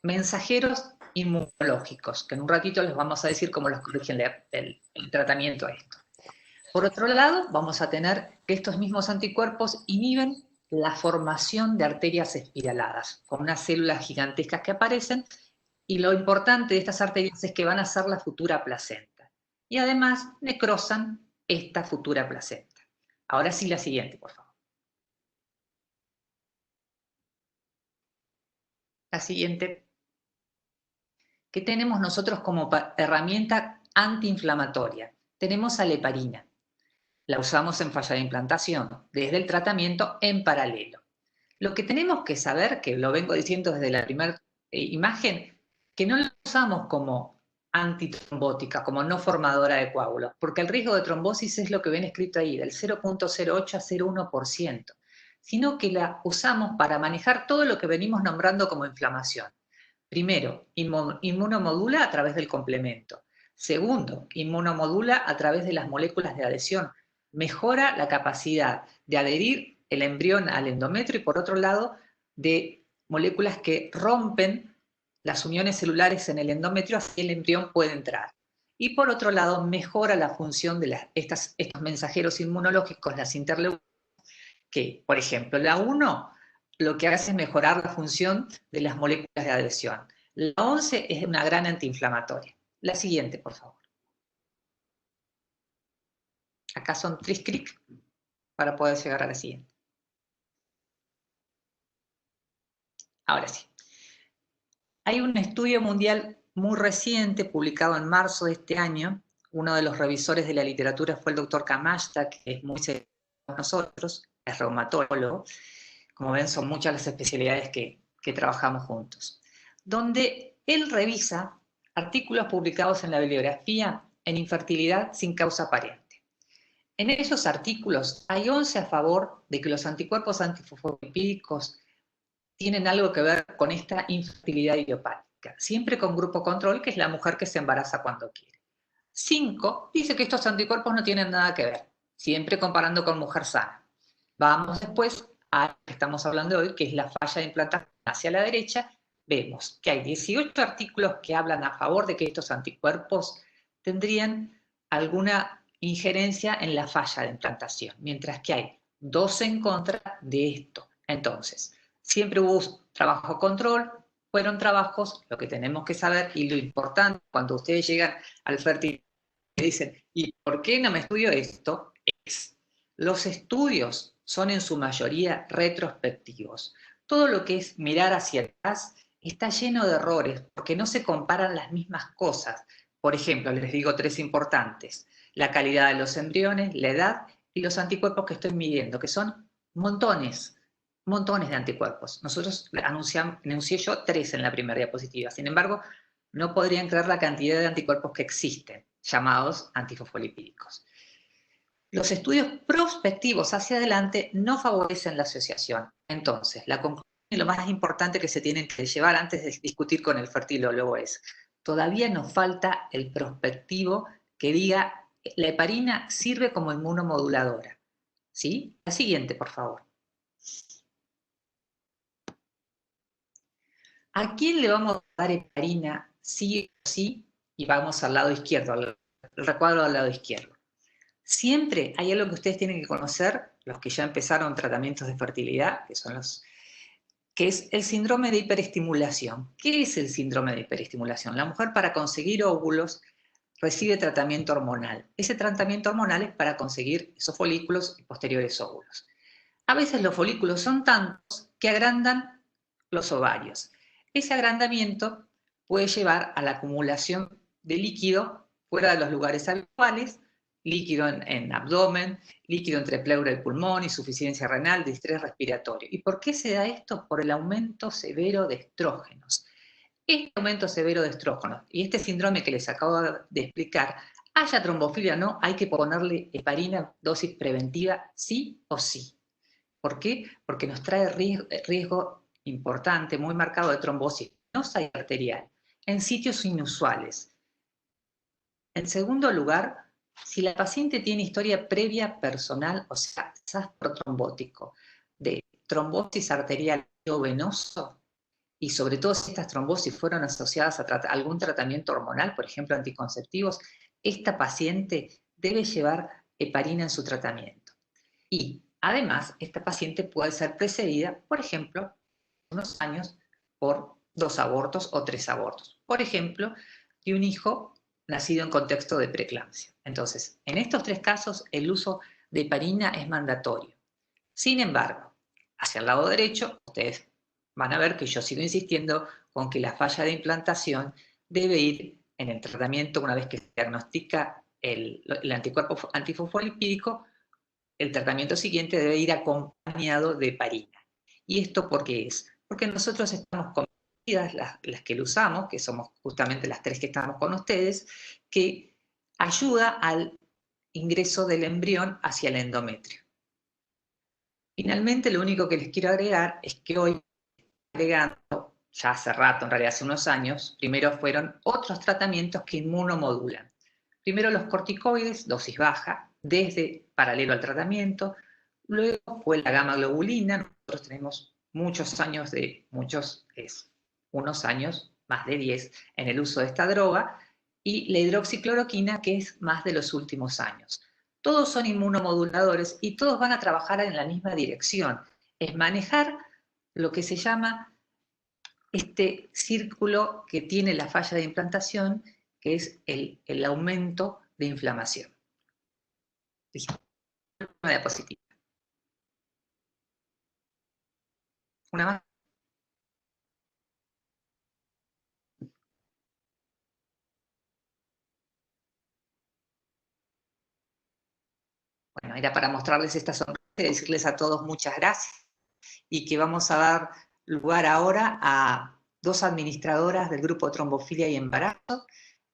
mensajeros inmunológicos, que en un ratito les vamos a decir cómo los corrigen el tratamiento a esto. Por otro lado, vamos a tener que estos mismos anticuerpos inhiben la formación de arterias espiraladas, con unas células gigantescas que aparecen, y lo importante de estas arterias es que van a ser la futura placenta. Y además necrosan esta futura placenta. Ahora sí, la siguiente, por favor. La siguiente. ¿Qué tenemos nosotros como herramienta antiinflamatoria? Tenemos a la heparina. La usamos en falla de implantación, desde el tratamiento en paralelo. Lo que tenemos que saber, que lo vengo diciendo desde la primera imagen, que no la usamos como antitrombótica, como no formadora de coágulos, porque el riesgo de trombosis es lo que ven escrito ahí, del 0.08 a 0.1%, sino que la usamos para manejar todo lo que venimos nombrando como inflamación. Primero, inmunomodula a través del complemento. Segundo, inmunomodula a través de las moléculas de adhesión. Mejora la capacidad de adherir el embrión al endometrio y, por otro lado, de moléculas que rompen las uniones celulares en el endometrio, así el embrión puede entrar. Y por otro lado, mejora la función de estos mensajeros inmunológicos, las interleuquinas, que, por ejemplo, la 1 lo que hace es mejorar la función de las moléculas de adhesión. La 11 es una gran antiinflamatoria. La siguiente, por favor. Acá son 3 clics para poder llegar a la siguiente. Ahora sí. Hay un estudio mundial muy reciente, publicado en marzo de este año. Uno de los revisores de la literatura fue el doctor Kamashta, que es muy cercano a nosotros, es reumatólogo. Como ven, son muchas las especialidades que trabajamos juntos. Donde él revisa artículos publicados en la bibliografía en infertilidad sin causa aparente. En esos artículos hay 11 a favor de que los anticuerpos antifosfolipídicos tienen algo que ver con esta infertilidad idiopática, siempre con grupo control, que es la mujer que se embaraza cuando quiere. 5 dice que estos anticuerpos no tienen nada que ver, siempre comparando con mujer sana. Vamos después a lo que estamos hablando hoy, que es la falla de implantación. Hacia la derecha vemos que hay 18 artículos que hablan a favor de que estos anticuerpos tendrían alguna injerencia en la falla de implantación, mientras que hay 12 en contra de esto. Entonces, siempre hubo trabajo control, fueron trabajos, lo que tenemos que saber y lo importante cuando ustedes llegan al fertilidad y dicen, ¿y por qué no me estudio esto? Los estudios son en su mayoría retrospectivos. Todo lo que es mirar hacia atrás está lleno de errores porque no se comparan las mismas cosas. Por ejemplo, les digo 3 importantes: la calidad de los embriones, la edad y los anticuerpos que estoy midiendo, que son montones de anticuerpos. Nosotros anuncié yo 3 en la primera diapositiva. Sin embargo, no podrían creer la cantidad de anticuerpos que existen, llamados antifosfolipídicos. Los estudios prospectivos hacia adelante no favorecen la asociación. Entonces, la conclusión y lo más importante que se tienen que llevar antes de discutir con el fertilólogo es: todavía nos falta el prospectivo que diga la heparina sirve como inmunomoduladora. ¿Sí? La siguiente, por favor. ¿A quién le vamos a dar heparina sí o sí? Y vamos al lado izquierdo, al recuadro del lado izquierdo. Siempre hay algo que ustedes tienen que conocer, los que ya empezaron tratamientos de fertilidad, que es el síndrome de hiperestimulación. ¿Qué es el síndrome de hiperestimulación? La mujer, para conseguir óvulos, recibe tratamiento hormonal. Ese tratamiento hormonal es para conseguir esos folículos y posteriores óvulos. A veces los folículos son tantos que agrandan los ovarios. Ese agrandamiento puede llevar a la acumulación de líquido fuera de los lugares habituales, líquido en abdomen, líquido entre pleura y pulmón, insuficiencia renal, distrés respiratorio. ¿Y por qué se da esto? Por el aumento severo de estrógenos. Este aumento severo de estrógenos y este síndrome que les acabo de explicar, haya trombofilia o no, hay que ponerle heparina dosis preventiva sí o sí. ¿Por qué? Porque nos trae riesgo importante, muy marcado de trombosis venosa y arterial, en sitios inusuales. En segundo lugar, si la paciente tiene historia previa personal, o sea, quizás protrombótico, de trombosis arterial o venoso, y sobre todo si estas trombosis fueron asociadas a algún tratamiento hormonal, por ejemplo anticonceptivos, esta paciente debe llevar heparina en su tratamiento. Y además, esta paciente puede ser precedida, por ejemplo, unos años por 2 abortos o 3 abortos. Por ejemplo, de un hijo nacido en contexto de preeclampsia. Entonces, en estos 3 casos, el uso de heparina es mandatorio. Sin embargo, hacia el lado derecho, ustedes van a ver que yo sigo insistiendo con que la falla de implantación debe ir en el tratamiento, una vez que se diagnostica el anticuerpo antifosfolipídico, el tratamiento siguiente debe ir acompañado de heparina. ¿Y esto por qué es? Porque nosotros estamos convencidas, las que lo usamos, que somos justamente las 3 que estamos con ustedes, que ayuda al ingreso del embrión hacia el endometrio. Finalmente, lo único que les quiero agregar es que hoy, agregando, ya hace rato, en realidad hace unos años, primero fueron otros tratamientos que inmunomodulan. Primero los corticoides, dosis baja, desde paralelo al tratamiento. Luego fue la gamma globulina. Nosotros tenemos muchos años unos años, más de 10, en el uso de esta droga. y la hidroxicloroquina, que es más de los últimos años. Todos son inmunomoduladores y todos van a trabajar en la misma dirección, es manejar lo que se llama este círculo que tiene la falla de implantación, que es el aumento de inflamación. Una diapositiva. Una más. Bueno, era para mostrarles esta sonrisa y decirles a todos muchas gracias y que vamos a dar lugar ahora a dos administradoras del grupo Trombofilia y Embarazo,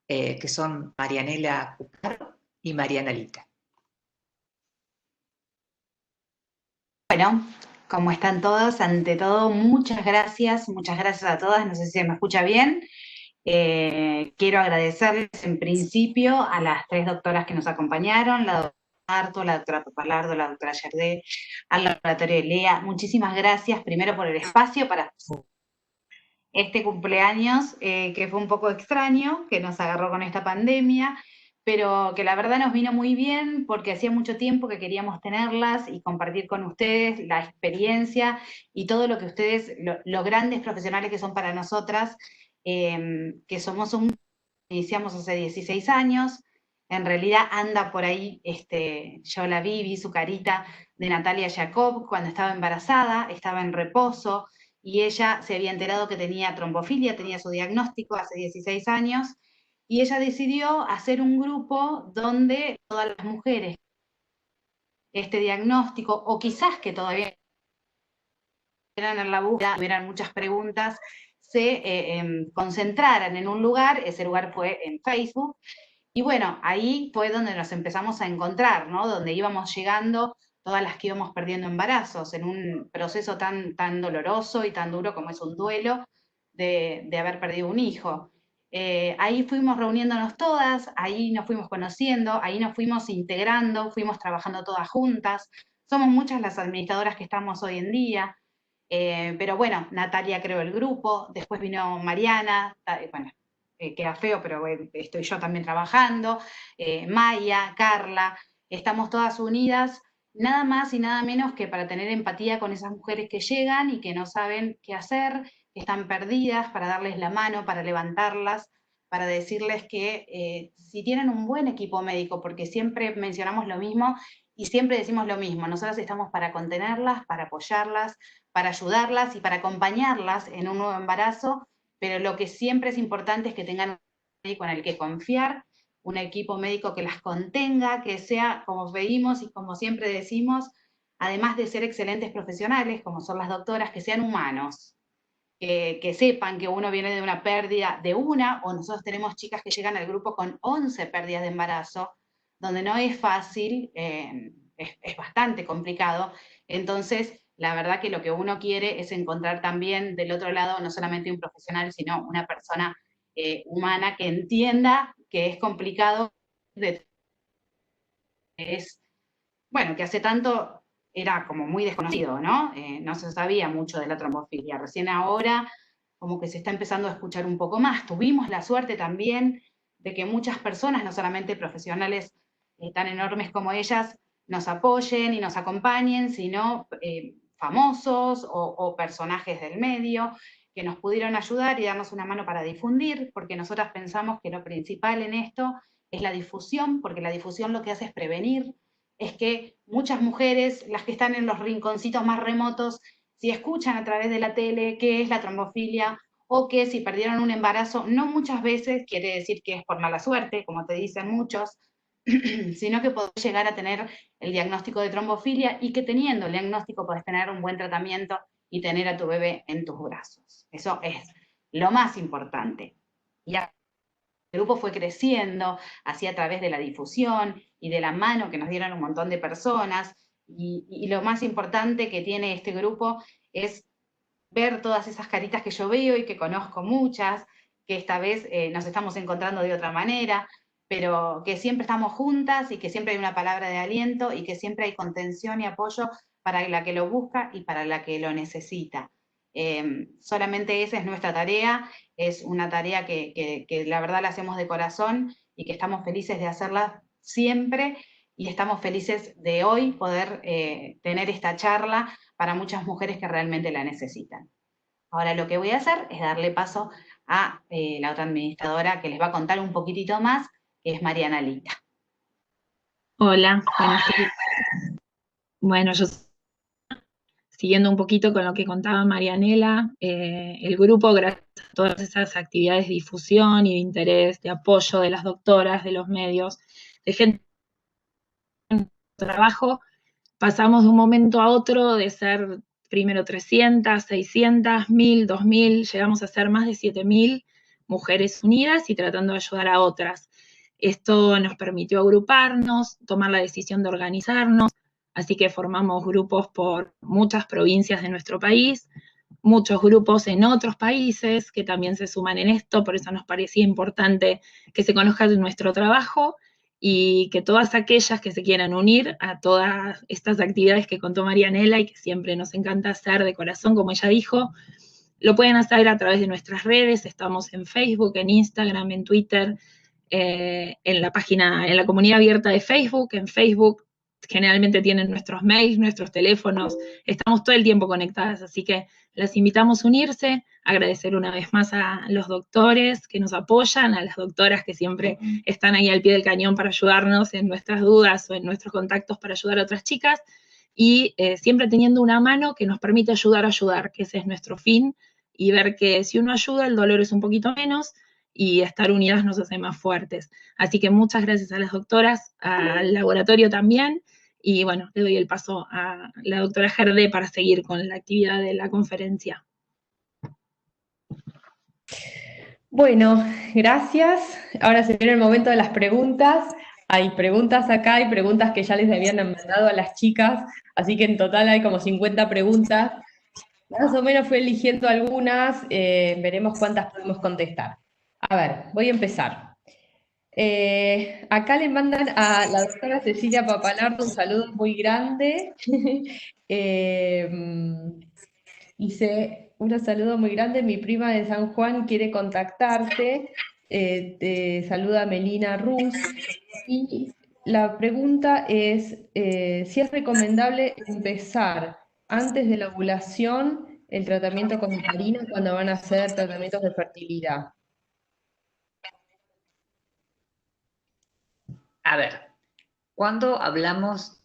que son Marianela Cucaro y Mariana Lita. Bueno, ¿cómo están todos? Ante todo, muchas gracias a todas, no sé si se me escucha bien. Quiero agradecerles en principio a las tres doctoras que nos acompañaron, la doctora Marto, la doctora Papalardo, la doctora Yardé, al laboratorio de Lea. Muchísimas gracias primero por el espacio para este cumpleaños, que fue un poco extraño, que nos agarró con esta pandemia, pero que la verdad nos vino muy bien porque hacía mucho tiempo que queríamos tenerlas y compartir con ustedes la experiencia y todo lo que ustedes, los grandes profesionales que son para nosotras, que somos iniciamos hace 16 años, en realidad anda por ahí, yo la vi su carita de Natalia Jacob cuando estaba embarazada, estaba en reposo, y ella se había enterado que tenía trombofilia, tenía su diagnóstico hace 16 años, y ella decidió hacer un grupo donde todas las mujeres este diagnóstico, o quizás que todavía eran en la búsqueda, hubieran muchas preguntas, se concentraran en un lugar, ese lugar fue en Facebook, y bueno, ahí fue donde nos empezamos a encontrar, ¿no? Donde íbamos llegando todas las que íbamos perdiendo embarazos, en un proceso tan doloroso y tan duro como es un duelo de haber perdido un hijo. Ahí fuimos reuniéndonos todas, ahí nos fuimos conociendo, ahí nos fuimos integrando, fuimos trabajando todas juntas. Somos muchas las administradoras que estamos hoy en día, pero bueno, Natalia creó el grupo, después vino Mariana, bueno, queda feo, pero estoy yo también trabajando, Maya, Carla, estamos todas unidas, nada más y nada menos que para tener empatía con esas mujeres que llegan y que no saben qué hacer, que están perdidas, para darles la mano, para levantarlas, para decirles que si tienen un buen equipo médico, porque siempre mencionamos lo mismo y siempre decimos lo mismo, nosotras estamos para contenerlas, para apoyarlas, para ayudarlas y para acompañarlas en un nuevo embarazo, pero lo que siempre es importante es que tengan un médico en el que confiar, un equipo médico que las contenga, que sea, como pedimos y como siempre decimos, además de ser excelentes profesionales, como son las doctoras, que sean humanos, que sepan que uno viene de una pérdida de una, o nosotros tenemos chicas que llegan al grupo con 11 pérdidas de embarazo, donde no es fácil, es bastante complicado. Entonces, la verdad que lo que uno quiere es encontrar también del otro lado no solamente un profesional, sino una persona humana que entienda que es complicado, bueno, que hace tanto era como muy desconocido, ¿no? No se sabía mucho de la trombofilia. Recién ahora como que se está empezando a escuchar un poco más. Tuvimos la suerte también de que muchas personas, no solamente profesionales tan enormes como ellas, nos apoyen y nos acompañen, sino famosos o personajes del medio que nos pudieron ayudar y darnos una mano para difundir, porque nosotras pensamos que lo principal en esto es la difusión, porque la difusión lo que hace es prevenir, es que muchas mujeres, las que están en los rinconcitos más remotos, si escuchan a través de la tele qué es la trombofilia, o que si perdieron un embarazo, no muchas veces quiere decir que es por mala suerte, como te dicen muchos, sino que podés llegar a tener el diagnóstico de trombofilia y que teniendo el diagnóstico podés tener un buen tratamiento y tener a tu bebé en tus brazos. Eso es lo más importante. Y el grupo fue creciendo así a través de la difusión y de la mano que nos dieron un montón de personas. Y lo más importante que tiene este grupo es ver todas esas caritas que yo veo y que conozco muchas, que esta vez nos estamos encontrando de otra manera, pero que siempre estamos juntas y que siempre hay una palabra de aliento y que siempre hay contención y apoyo para la que lo busca y para la que lo necesita. Solamente esa es nuestra tarea, es una tarea que la verdad la hacemos de corazón y que estamos felices de hacerla siempre, y estamos felices de hoy poder tener esta charla para muchas mujeres que realmente la necesitan. Ahora lo que voy a hacer es darle paso a la otra administradora que les va a contar un poquitito más, que es Mariana Lita. Hola, buenas tardes. Bueno, yo siguiendo un poquito con lo que contaba Marianela, el grupo, gracias a todas esas actividades de difusión y de interés, de apoyo de las doctoras, de los medios, de gente en trabajo, pasamos de un momento a otro de ser primero 300, 600, 1000, 2000, llegamos a ser más de 7000 mujeres unidas y tratando de ayudar a otras. Esto nos permitió agruparnos, tomar la decisión de organizarnos, así que formamos grupos por muchas provincias de nuestro país, muchos grupos en otros países que también se suman en esto, por eso nos parecía importante que se conozca nuestro trabajo y que todas aquellas que se quieran unir a todas estas actividades que contó Marianela y que siempre nos encanta hacer de corazón, como ella dijo, lo pueden hacer a través de nuestras redes. Estamos en Facebook, en Instagram, en Twitter, en la página, en la comunidad abierta de Facebook. En Facebook generalmente tienen nuestros mails, nuestros teléfonos, estamos todo el tiempo conectadas, así que las invitamos a unirse, agradecer una vez más a los doctores que nos apoyan, a las doctoras que siempre están ahí al pie del cañón para ayudarnos en nuestras dudas o en nuestros contactos para ayudar a otras chicas, y siempre teniendo una mano que nos permite ayudar a ayudar, que ese es nuestro fin, y ver que si uno ayuda el dolor es un poquito menos, y estar unidas nos hace más fuertes. Así que muchas gracias a las doctoras, al laboratorio también, y bueno, le doy el paso a la doctora Gerde para seguir con la actividad de la conferencia. Bueno, gracias. Ahora se viene el momento de las preguntas. Hay preguntas acá, hay preguntas que ya les habían mandado a las chicas, así que en total hay como 50 preguntas. Más o menos fui eligiendo algunas, veremos cuántas podemos contestar. A ver, voy a empezar. Acá le mandan a la doctora Cecilia Papalardo un saludo muy grande. Dice, un saludo muy grande, mi prima de San Juan quiere contactarte. Te saluda Melina Ruz. Y la pregunta es si es recomendable empezar antes de la ovulación el tratamiento con heparina cuando van a hacer tratamientos de fertilidad. A ver, cuando hablamos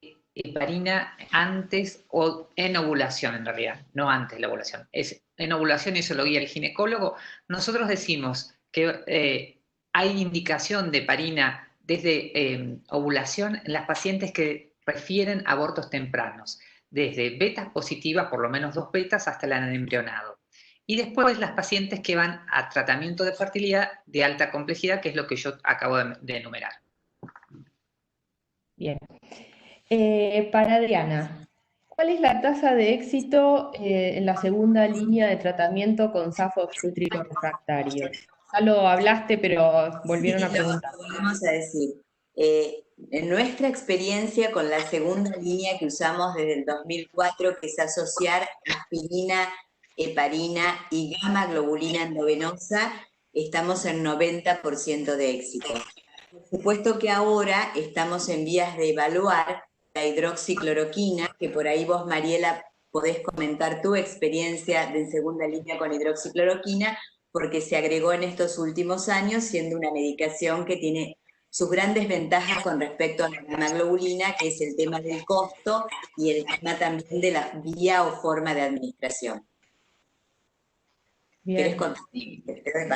de heparina antes o en ovulación, en realidad, no antes de la ovulación, es en ovulación y eso lo guía el ginecólogo, nosotros decimos que hay indicación de heparina desde ovulación en las pacientes que refieren abortos tempranos, desde betas positivas, por lo menos 2 betas, hasta el anembrionado. Y después las pacientes que van a tratamiento de fertilidad de alta complejidad, que es lo que yo acabo de enumerar. Bien. Para Adriana, ¿cuál es la tasa de éxito en la segunda línea de tratamiento con SAF obstétrico refractario? Ya lo hablaste, pero volvieron a preguntar. Lo vamos a decir. En nuestra experiencia con la segunda línea que usamos desde el 2004, que es asociar aspirina, heparina y gamma globulina endovenosa, estamos en 90% de éxito. Por supuesto que ahora estamos en vías de evaluar la hidroxicloroquina, que por ahí vos, Mariela, podés comentar tu experiencia de segunda línea con hidroxicloroquina, porque se agregó en estos últimos años, siendo una medicación que tiene sus grandes ventajas con respecto a la gamma-globulina, que es el tema del costo y el tema también de la vía o forma de administración. Bien. ¿Querés contar?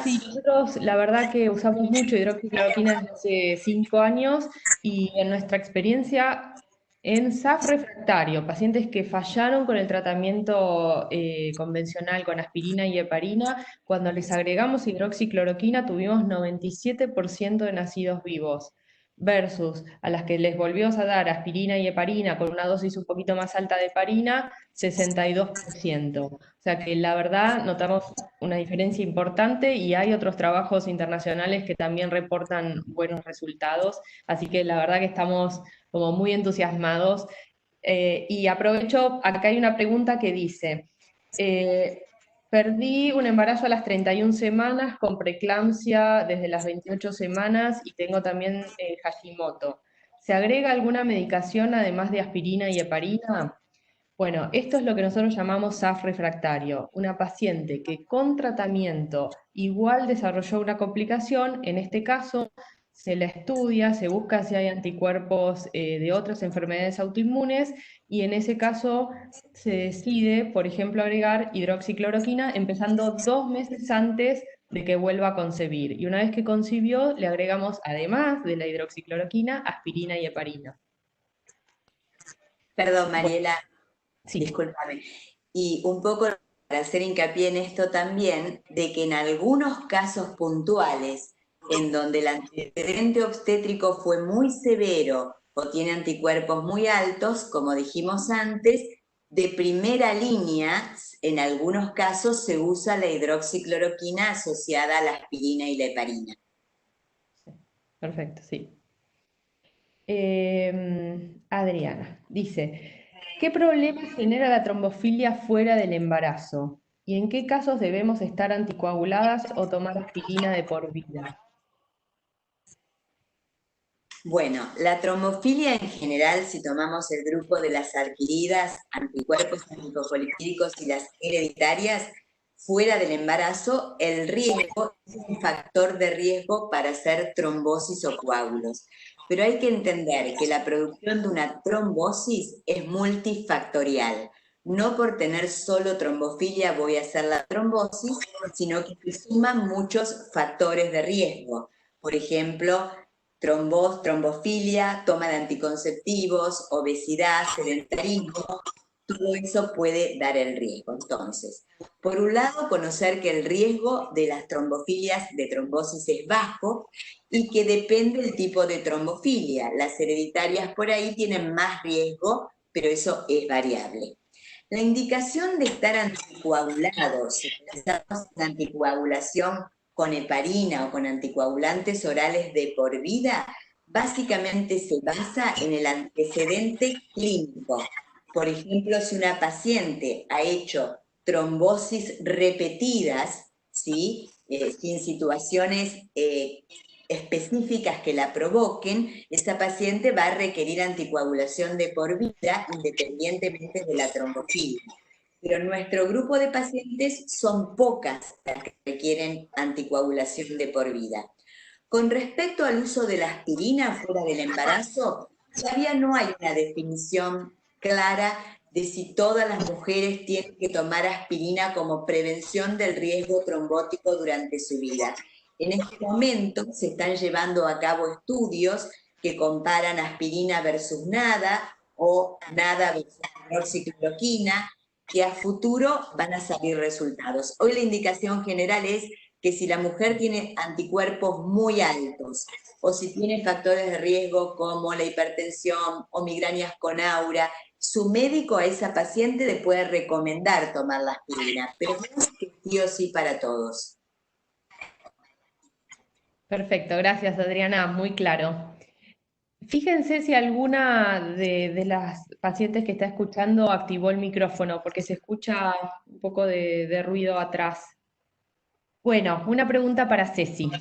Sí, nosotros la verdad que usamos mucho hidroxicloroquina desde hace 5 años y en nuestra experiencia en SAF refractario, pacientes que fallaron con el tratamiento convencional con aspirina y heparina, cuando les agregamos hidroxicloroquina tuvimos 97% de nacidos vivos, versus a las que les volvió a dar aspirina y heparina con una dosis un poquito más alta de heparina, 62%. O sea que la verdad notamos una diferencia importante y hay otros trabajos internacionales que también reportan buenos resultados, así que la verdad que estamos como muy entusiasmados. Y aprovecho, acá hay una pregunta que dice, Perdí un embarazo a las 31 semanas con preeclampsia desde las 28 semanas y tengo también Hashimoto. ¿Se agrega alguna medicación además de aspirina y heparina? Bueno, esto es lo que nosotros llamamos SAF refractario, una paciente que con tratamiento igual desarrolló una complicación. En este caso se la estudia, se busca si hay anticuerpos de otras enfermedades autoinmunes y en ese caso se decide, por ejemplo, agregar hidroxicloroquina empezando 2 meses antes de que vuelva a concebir. Y una vez que concibió, le agregamos, además de la hidroxicloroquina, aspirina y heparina. Perdón, Bueno, Mariela, sí. discúlpame. Y un poco para hacer hincapié en esto también, de que en algunos casos puntuales, en donde el antecedente obstétrico fue muy severo o tiene anticuerpos muy altos, como dijimos antes, de primera línea, en algunos casos se usa la hidroxicloroquina asociada a la aspirina y la heparina. Perfecto, sí. Adriana dice, ¿qué problemas genera la trombofilia fuera del embarazo? ¿Y en qué casos debemos estar anticoaguladas o tomar aspirina de por vida? Bueno, la trombofilia en general, si tomamos el grupo de las adquiridas, anticuerpos antifosfolipídicos y las hereditarias, fuera del embarazo, el riesgo es un factor de riesgo para hacer trombosis o coágulos. Pero hay que entender que la producción de una trombosis es multifactorial. No por tener solo trombofilia voy a hacer la trombosis, sino que se suman muchos factores de riesgo. Por ejemplo, trombofilia, toma de anticonceptivos, obesidad, sedentarismo, todo eso puede dar el riesgo. Entonces, por un lado, conocer que el riesgo de las trombofilias de trombosis es bajo y que depende del tipo de trombofilia. Las hereditarias por ahí tienen más riesgo, pero eso es variable. La indicación de estar anticoagulados, si pensamos en anticoagulación con heparina o con anticoagulantes orales de por vida, básicamente se basa en el antecedente clínico. Por ejemplo, si una paciente ha hecho trombosis repetidas, ¿sí? Sin situaciones específicas que la provoquen, esa paciente va a requerir anticoagulación de por vida independientemente de la trombofilia. Pero nuestro grupo de pacientes son pocas las que requieren anticoagulación de por vida. Con respecto al uso de la aspirina fuera del embarazo, todavía no hay una definición clara de si todas las mujeres tienen que tomar aspirina como prevención del riesgo trombótico durante su vida. En este momento se están llevando a cabo estudios que comparan aspirina versus nada o nada versus hidroxicloroquina, que a futuro van a salir resultados. Hoy la indicación general es que si la mujer tiene anticuerpos muy altos o si tiene factores de riesgo como la hipertensión o migrañas con aura, su médico a esa paciente le puede recomendar tomar la aspirina, pero no es que sí o sí para todos. Perfecto, gracias Adriana, muy claro. Fíjense si alguna de las pacientes que está escuchando activó el micrófono, porque se escucha un poco de ruido atrás. Bueno, una pregunta para Ceci.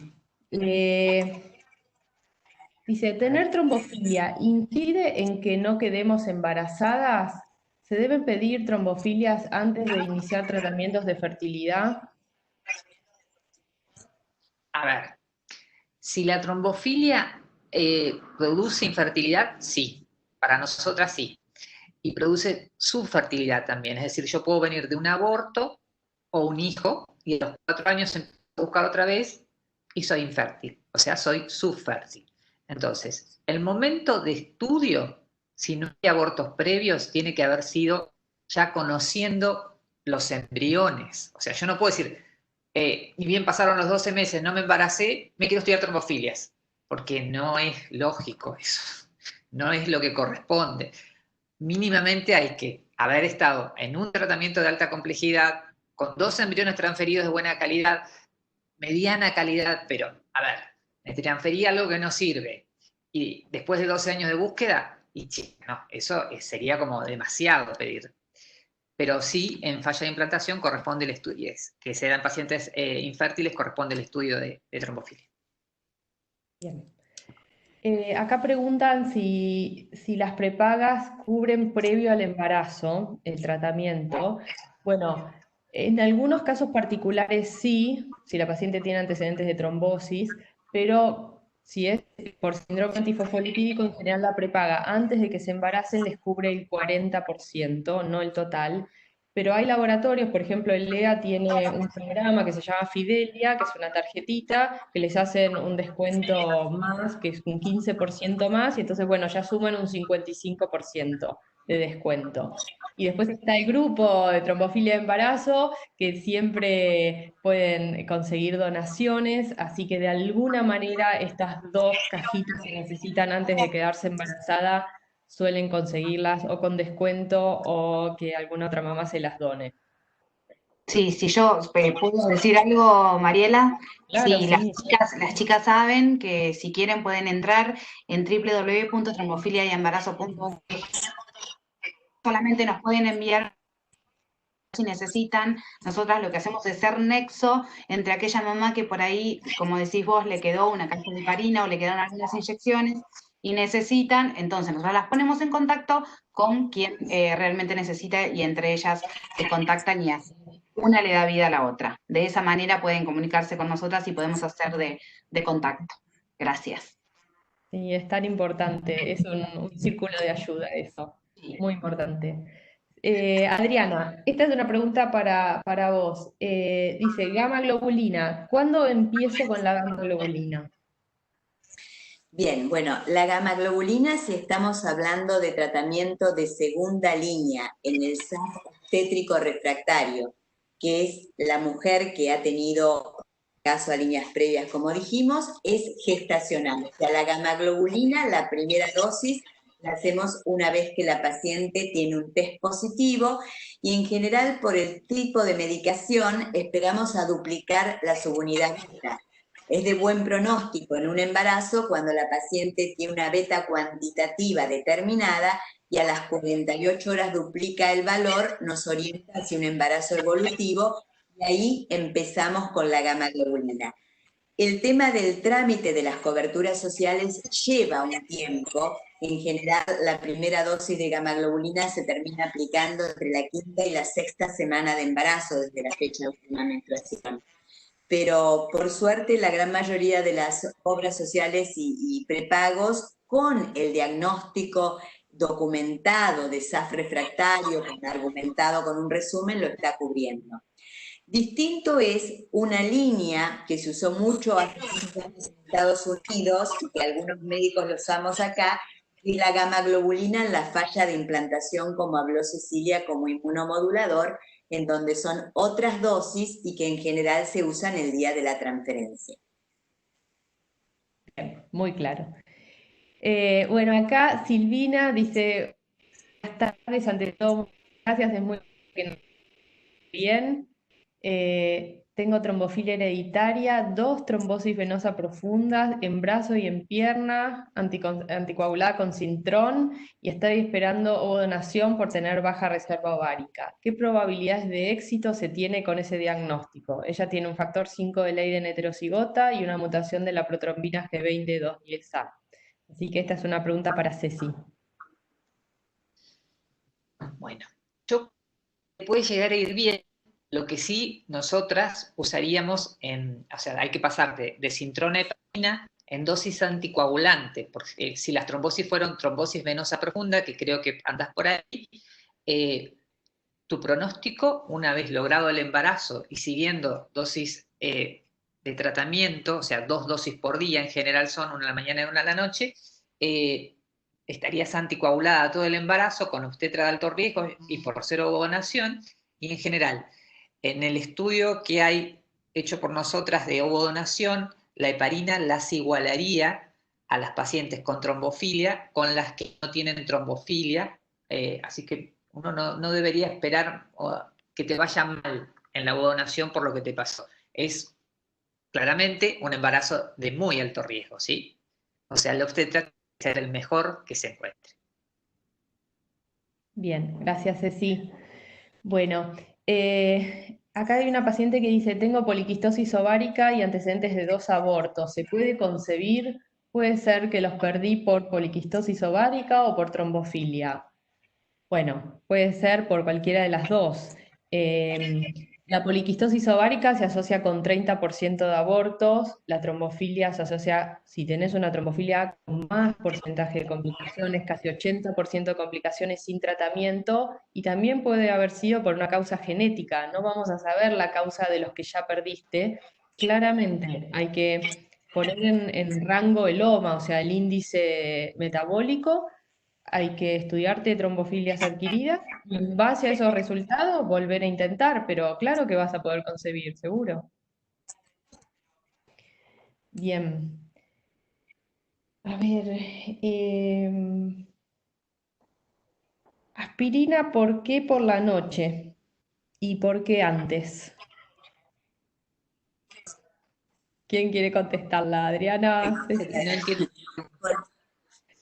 Dice, ¿tener trombofilia incide en que no quedemos embarazadas? ¿Se deben pedir trombofilias antes de iniciar tratamientos de fertilidad? A ver, si la trombofilia produce infertilidad, sí, para nosotras sí. Y produce subfertilidad también, es decir, yo puedo venir de un aborto o un hijo y a los 4 años empiezo a buscar otra vez y soy infértil, o sea, soy subfértil. Entonces, el momento de estudio, si no hay abortos previos, tiene que haber sido ya conociendo los embriones. O sea, yo no puedo decir, ni bien pasaron los 12 meses, no me embaracé, me quiero estudiar trombofilias, porque no es lógico eso, no es lo que corresponde. Mínimamente hay que haber estado en un tratamiento de alta complejidad, con 2 embriones transferidos de buena calidad, mediana calidad, pero, a ver, me transferí algo que no sirve, y después de 12 años de búsqueda, y no, eso sería como demasiado pedir. pero sí en falla de implantación corresponde el estudio, que se dan pacientes infértiles, corresponde el estudio de trombofilia. Bien. Acá preguntan si las prepagas cubren previo al embarazo el tratamiento. Bueno, en algunos casos particulares sí, si la paciente tiene antecedentes de trombosis, pero si es por síndrome antifosfolipídico, en general la prepaga antes de que se embaracen les cubre el 40%, no el total. Pero hay laboratorios, por ejemplo, el LEA tiene un programa que se llama Fidelia, que es una tarjetita, que les hacen un descuento más, que es un 15% más, y entonces, bueno, ya suman un 55% de descuento. Y después está el grupo de trombofilia de embarazo, que siempre pueden conseguir donaciones, así que de alguna manera estas dos cajitas que necesitan antes de quedarse embarazada suelen conseguirlas o con descuento o que alguna otra mamá se las done. Sí, si yo puedo decir algo, Mariela, Claro, sí, sí. las chicas saben que si quieren pueden entrar en www.trombofiliayembarazo.org. Solamente nos pueden enviar si necesitan. Nosotras lo que hacemos es ser nexo entre aquella mamá que por ahí, como decís vos, le quedó una caja de heparina o le quedaron algunas inyecciones y necesitan, entonces nosotros las ponemos en contacto con quien realmente necesita y entre ellas se contactan y hacen. Una le da vida a la otra. De esa manera pueden comunicarse con nosotras y podemos hacer de contacto. Gracias. Sí, es tan importante, es un círculo de ayuda eso, muy importante. Adriana, esta es una pregunta para vos. Dice, gamma globulina, ¿cuándo empiezo con la gamma globulina? Bien, bueno, la gamaglobulina, si estamos hablando de tratamiento de segunda línea en el SAF obstétrico refractario, que es la mujer que ha tenido caso a líneas previas, como dijimos, es gestacional. O sea, la gamaglobulina, la primera dosis, la hacemos una vez que la paciente tiene un test positivo y en general por el tipo de medicación esperamos a duplicar la subunidad beta. Es de buen pronóstico en un embarazo cuando la paciente tiene una beta cuantitativa determinada y a las 48 horas duplica el valor, nos orienta hacia un embarazo evolutivo y ahí empezamos con la gamaglobulina. El tema del trámite de las coberturas sociales lleva un tiempo. En general, la primera dosis de gamaglobulina se termina aplicando entre la quinta y la sexta semana de embarazo, desde la fecha de última menstruación. Pero por suerte la gran mayoría de las obras sociales y prepagos con el diagnóstico documentado de SAF refractario, argumentado con un resumen, lo está cubriendo. Distinto es una línea que se usó mucho hace 5 años en Estados Unidos, y que algunos médicos lo usamos acá, que es la gamma globulina en la falla de implantación, como habló Cecilia, como inmunomodulador, en donde son otras dosis y que en general se usan el día de la transferencia. Bien, muy claro. Bueno, acá Silvina dice, buenas tardes, ante todo, gracias, es muy bien. Tengo trombofilia hereditaria, 2 trombosis venosa profundas en brazo y en pierna, anticoagulada con Sintrón, y estoy esperando ovodonación por tener baja reserva ovárica. ¿Qué probabilidades de éxito se tiene con ese diagnóstico? Ella tiene un factor 5 de Leiden heterocigota y una mutación de la protrombina G20 210A. Así que esta es una pregunta para Ceci. Bueno, yo puede llegar a ir bien. Lo que sí nosotras usaríamos, o sea, hay que pasar de Sintrona a heparina en dosis anticoagulante, porque si las trombosis fueron trombosis venosa profunda, que creo que andas por ahí, tu pronóstico, una vez logrado el embarazo y siguiendo dosis de tratamiento, o sea, 2 dosis por día, en general son una a la mañana y una a la noche, estarías anticoagulada todo el embarazo con obstetra de alto riesgo y por cero ovodonación, y en general, en el estudio que hay hecho por nosotras de ovodonación, la heparina las igualaría a las pacientes con trombofilia con las que no tienen trombofilia, así que uno no debería esperar que te vaya mal en la ovodonación por lo que te pasó. Es claramente un embarazo de muy alto riesgo, ¿sí? O sea, el obstetra tiene que ser el mejor que se encuentre. Bien, gracias Ceci. Bueno, acá hay una paciente que dice, tengo poliquistosis ovárica y antecedentes de 2 abortos. ¿Se puede concebir? Puede ser que los perdí por poliquistosis ovárica o por trombofilia. Bueno, puede ser por cualquiera de las dos. La poliquistosis ovárica se asocia con 30% de abortos, la trombofilia se asocia, si tenés una trombofilia, con más porcentaje de complicaciones, casi 80% de complicaciones sin tratamiento, y también puede haber sido por una causa genética. No vamos a saber la causa de los que ya perdiste. Claramente hay que poner en rango el OMA, o sea, el índice metabólico, hay que estudiarte trombofilias adquiridas y en base a esos resultados volver a intentar, pero claro que vas a poder concebir, seguro. Bien. A ver, aspirina, ¿por qué por la noche? ¿Y por qué antes? ¿Quién quiere contestarla? Adriana, No entiendo.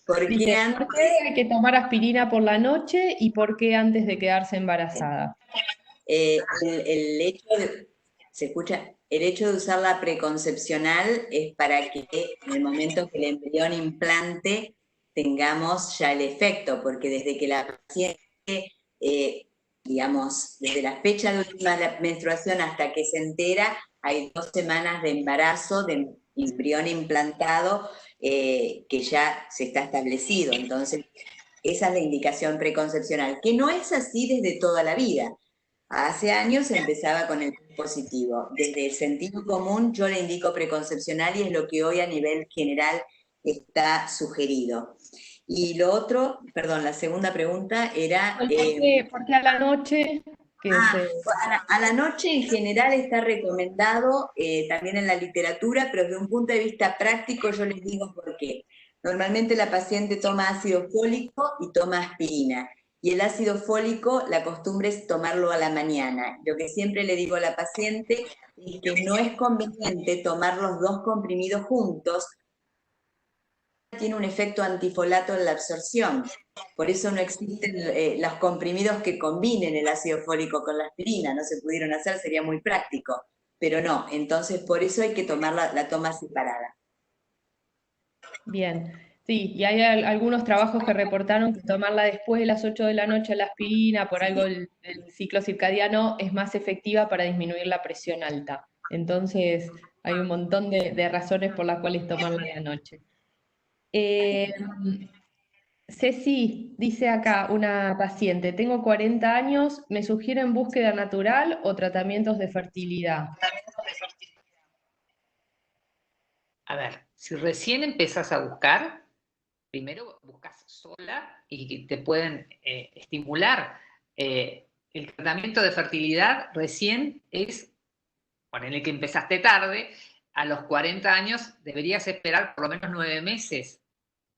¿Por qué dice, ¿por qué antes? hay que tomar aspirina por la noche y por qué antes de quedarse embarazada? El hecho de, ¿se escucha? El hecho de usar la preconcepcional es para que en el momento que el embrión implante tengamos ya el efecto, porque desde que la paciente, digamos, desde la fecha de última menstruación hasta que se entera, hay 2 semanas de embarazo, de embrión implantado, que ya se está establecido. Entonces, esa es la indicación preconcepcional, que no es así desde toda la vida. Hace años se empezaba con el positivo. Desde el sentido común yo le indico preconcepcional y es lo que hoy a nivel general está sugerido. Y lo otro, perdón, la segunda pregunta era... ¿Por qué a la noche? a la noche en general está recomendado también en la literatura, pero desde un punto de vista práctico yo les digo por qué. Normalmente la paciente toma ácido fólico y toma aspirina. Y el ácido fólico, la costumbre es tomarlo a la mañana. Lo que siempre le digo a la paciente es que no es conveniente tomar los 2 comprimidos juntos, tiene un efecto antifolato en la absorción. Por eso no existen los comprimidos que combinen el ácido fólico con la aspirina. No se pudieron hacer, sería muy práctico. Pero no, entonces por eso hay que tomar la toma separada. Bien, sí, y hay algunos trabajos que reportaron que tomarla después de las 8 de la noche la aspirina, por algo el ciclo circadiano, es más efectiva para disminuir la presión alta. Entonces, hay un montón de razones por las cuales tomarla a la noche. Eh, Ceci, dice acá una paciente, tengo 40 años, ¿me sugieren búsqueda natural o tratamientos de fertilidad? A ver, si recién empezás a buscar, primero buscas sola y te pueden estimular. El tratamiento de fertilidad recién es, ponele que empezaste tarde, a los 40 años deberías esperar por lo menos 9 meses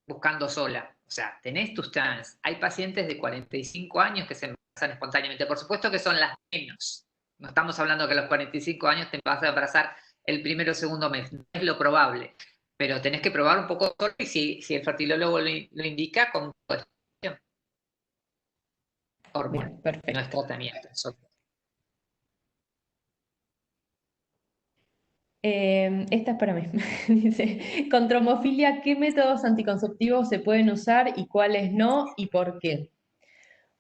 buscando sola. O sea, tenés tus chances. Hay pacientes de 45 años que se embarazan espontáneamente. Por supuesto que son las menos. No estamos hablando que a los 45 años te vas a embarazar el primero o segundo mes. No es lo probable. Pero tenés que probar un poco solo y si el fertilólogo lo indica, con hormona. Bien, perfecto. No es tratamiento. Esta es para mí. Dice, con trombofilia, ¿qué métodos anticonceptivos se pueden usar y cuáles no y por qué?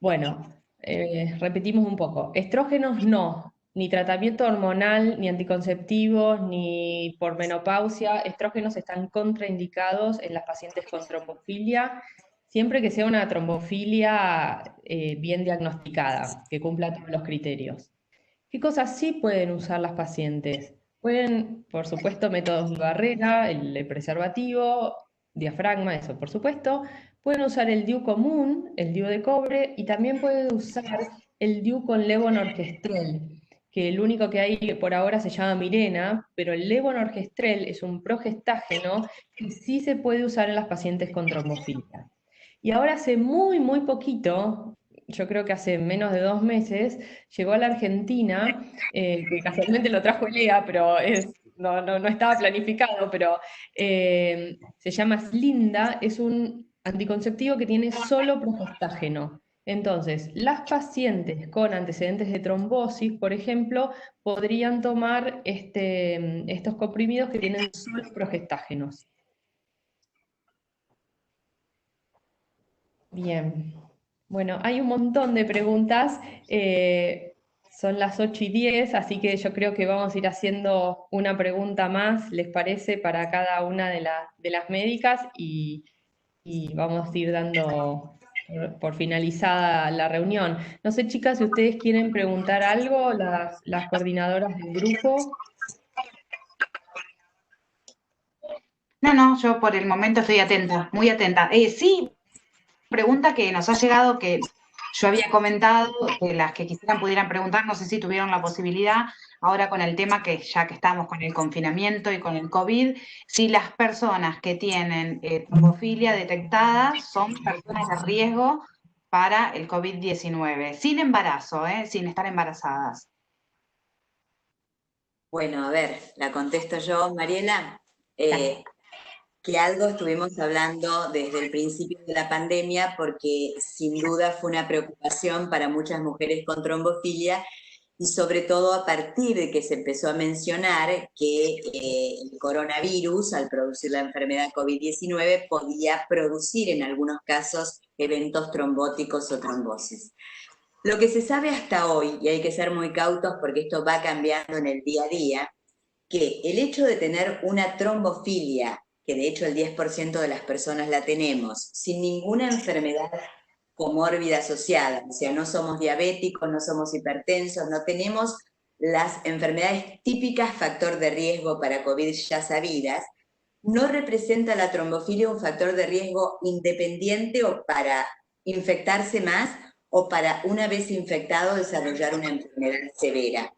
Bueno, repetimos un poco. Estrógenos no, ni tratamiento hormonal, ni anticonceptivos, ni por menopausia. Estrógenos están contraindicados en las pacientes con trombofilia, siempre que sea una trombofilia bien diagnosticada, que cumpla todos los criterios. ¿Qué cosas sí pueden usar las pacientes? Pueden, por supuesto, métodos de barrera, el preservativo, diafragma, eso por supuesto. Pueden usar el DIU común, el DIU de cobre, y también pueden usar el DIU con levonorgestrel, que el único que hay por ahora se llama Mirena, pero el levonorgestrel es un progestágeno que sí se puede usar en las pacientes con trombofilia. Y ahora hace muy, muy poquito, yo creo que hace menos de 2 meses, llegó a la Argentina, que casualmente lo trajo Lea, pero no estaba planificado, pero se llama Slinda, es un anticonceptivo que tiene solo progestágeno. Entonces, las pacientes con antecedentes de trombosis, por ejemplo, podrían tomar estos comprimidos que tienen solo progestágenos. Bien. Bueno, hay un montón de preguntas. Son las 8:10, así que yo creo que vamos a ir haciendo una pregunta más, ¿les parece? Para cada una de las médicas y vamos a ir dando por finalizada la reunión. No sé, chicas, si ustedes quieren preguntar algo, las coordinadoras del grupo. No, yo por el momento estoy atenta, muy atenta. Sí, pregunta que nos ha llegado, que yo había comentado, que las que quisieran pudieran preguntar, no sé si tuvieron la posibilidad, ahora con el tema que ya que estamos con el confinamiento y con el COVID, si las personas que tienen trombofilia detectada son personas de riesgo para el COVID-19, sin embarazo, sin estar embarazadas. Bueno, a ver, la contesto yo, Mariela. Que algo estuvimos hablando desde el principio de la pandemia, porque sin duda fue una preocupación para muchas mujeres con trombofilia, y sobre todo a partir de que se empezó a mencionar que el coronavirus, al producir la enfermedad COVID-19, podía producir en algunos casos eventos trombóticos o trombosis. Lo que se sabe hasta hoy, y hay que ser muy cautos porque esto va cambiando en el día a día, que el hecho de tener una trombofilia, que de hecho el 10% de las personas la tenemos, sin ninguna enfermedad comórbida asociada, o sea, no somos diabéticos, no somos hipertensos, no tenemos las enfermedades típicas factor de riesgo para COVID ya sabidas, no representa la trombofilia un factor de riesgo independiente o para infectarse más o para una vez infectado desarrollar una enfermedad severa.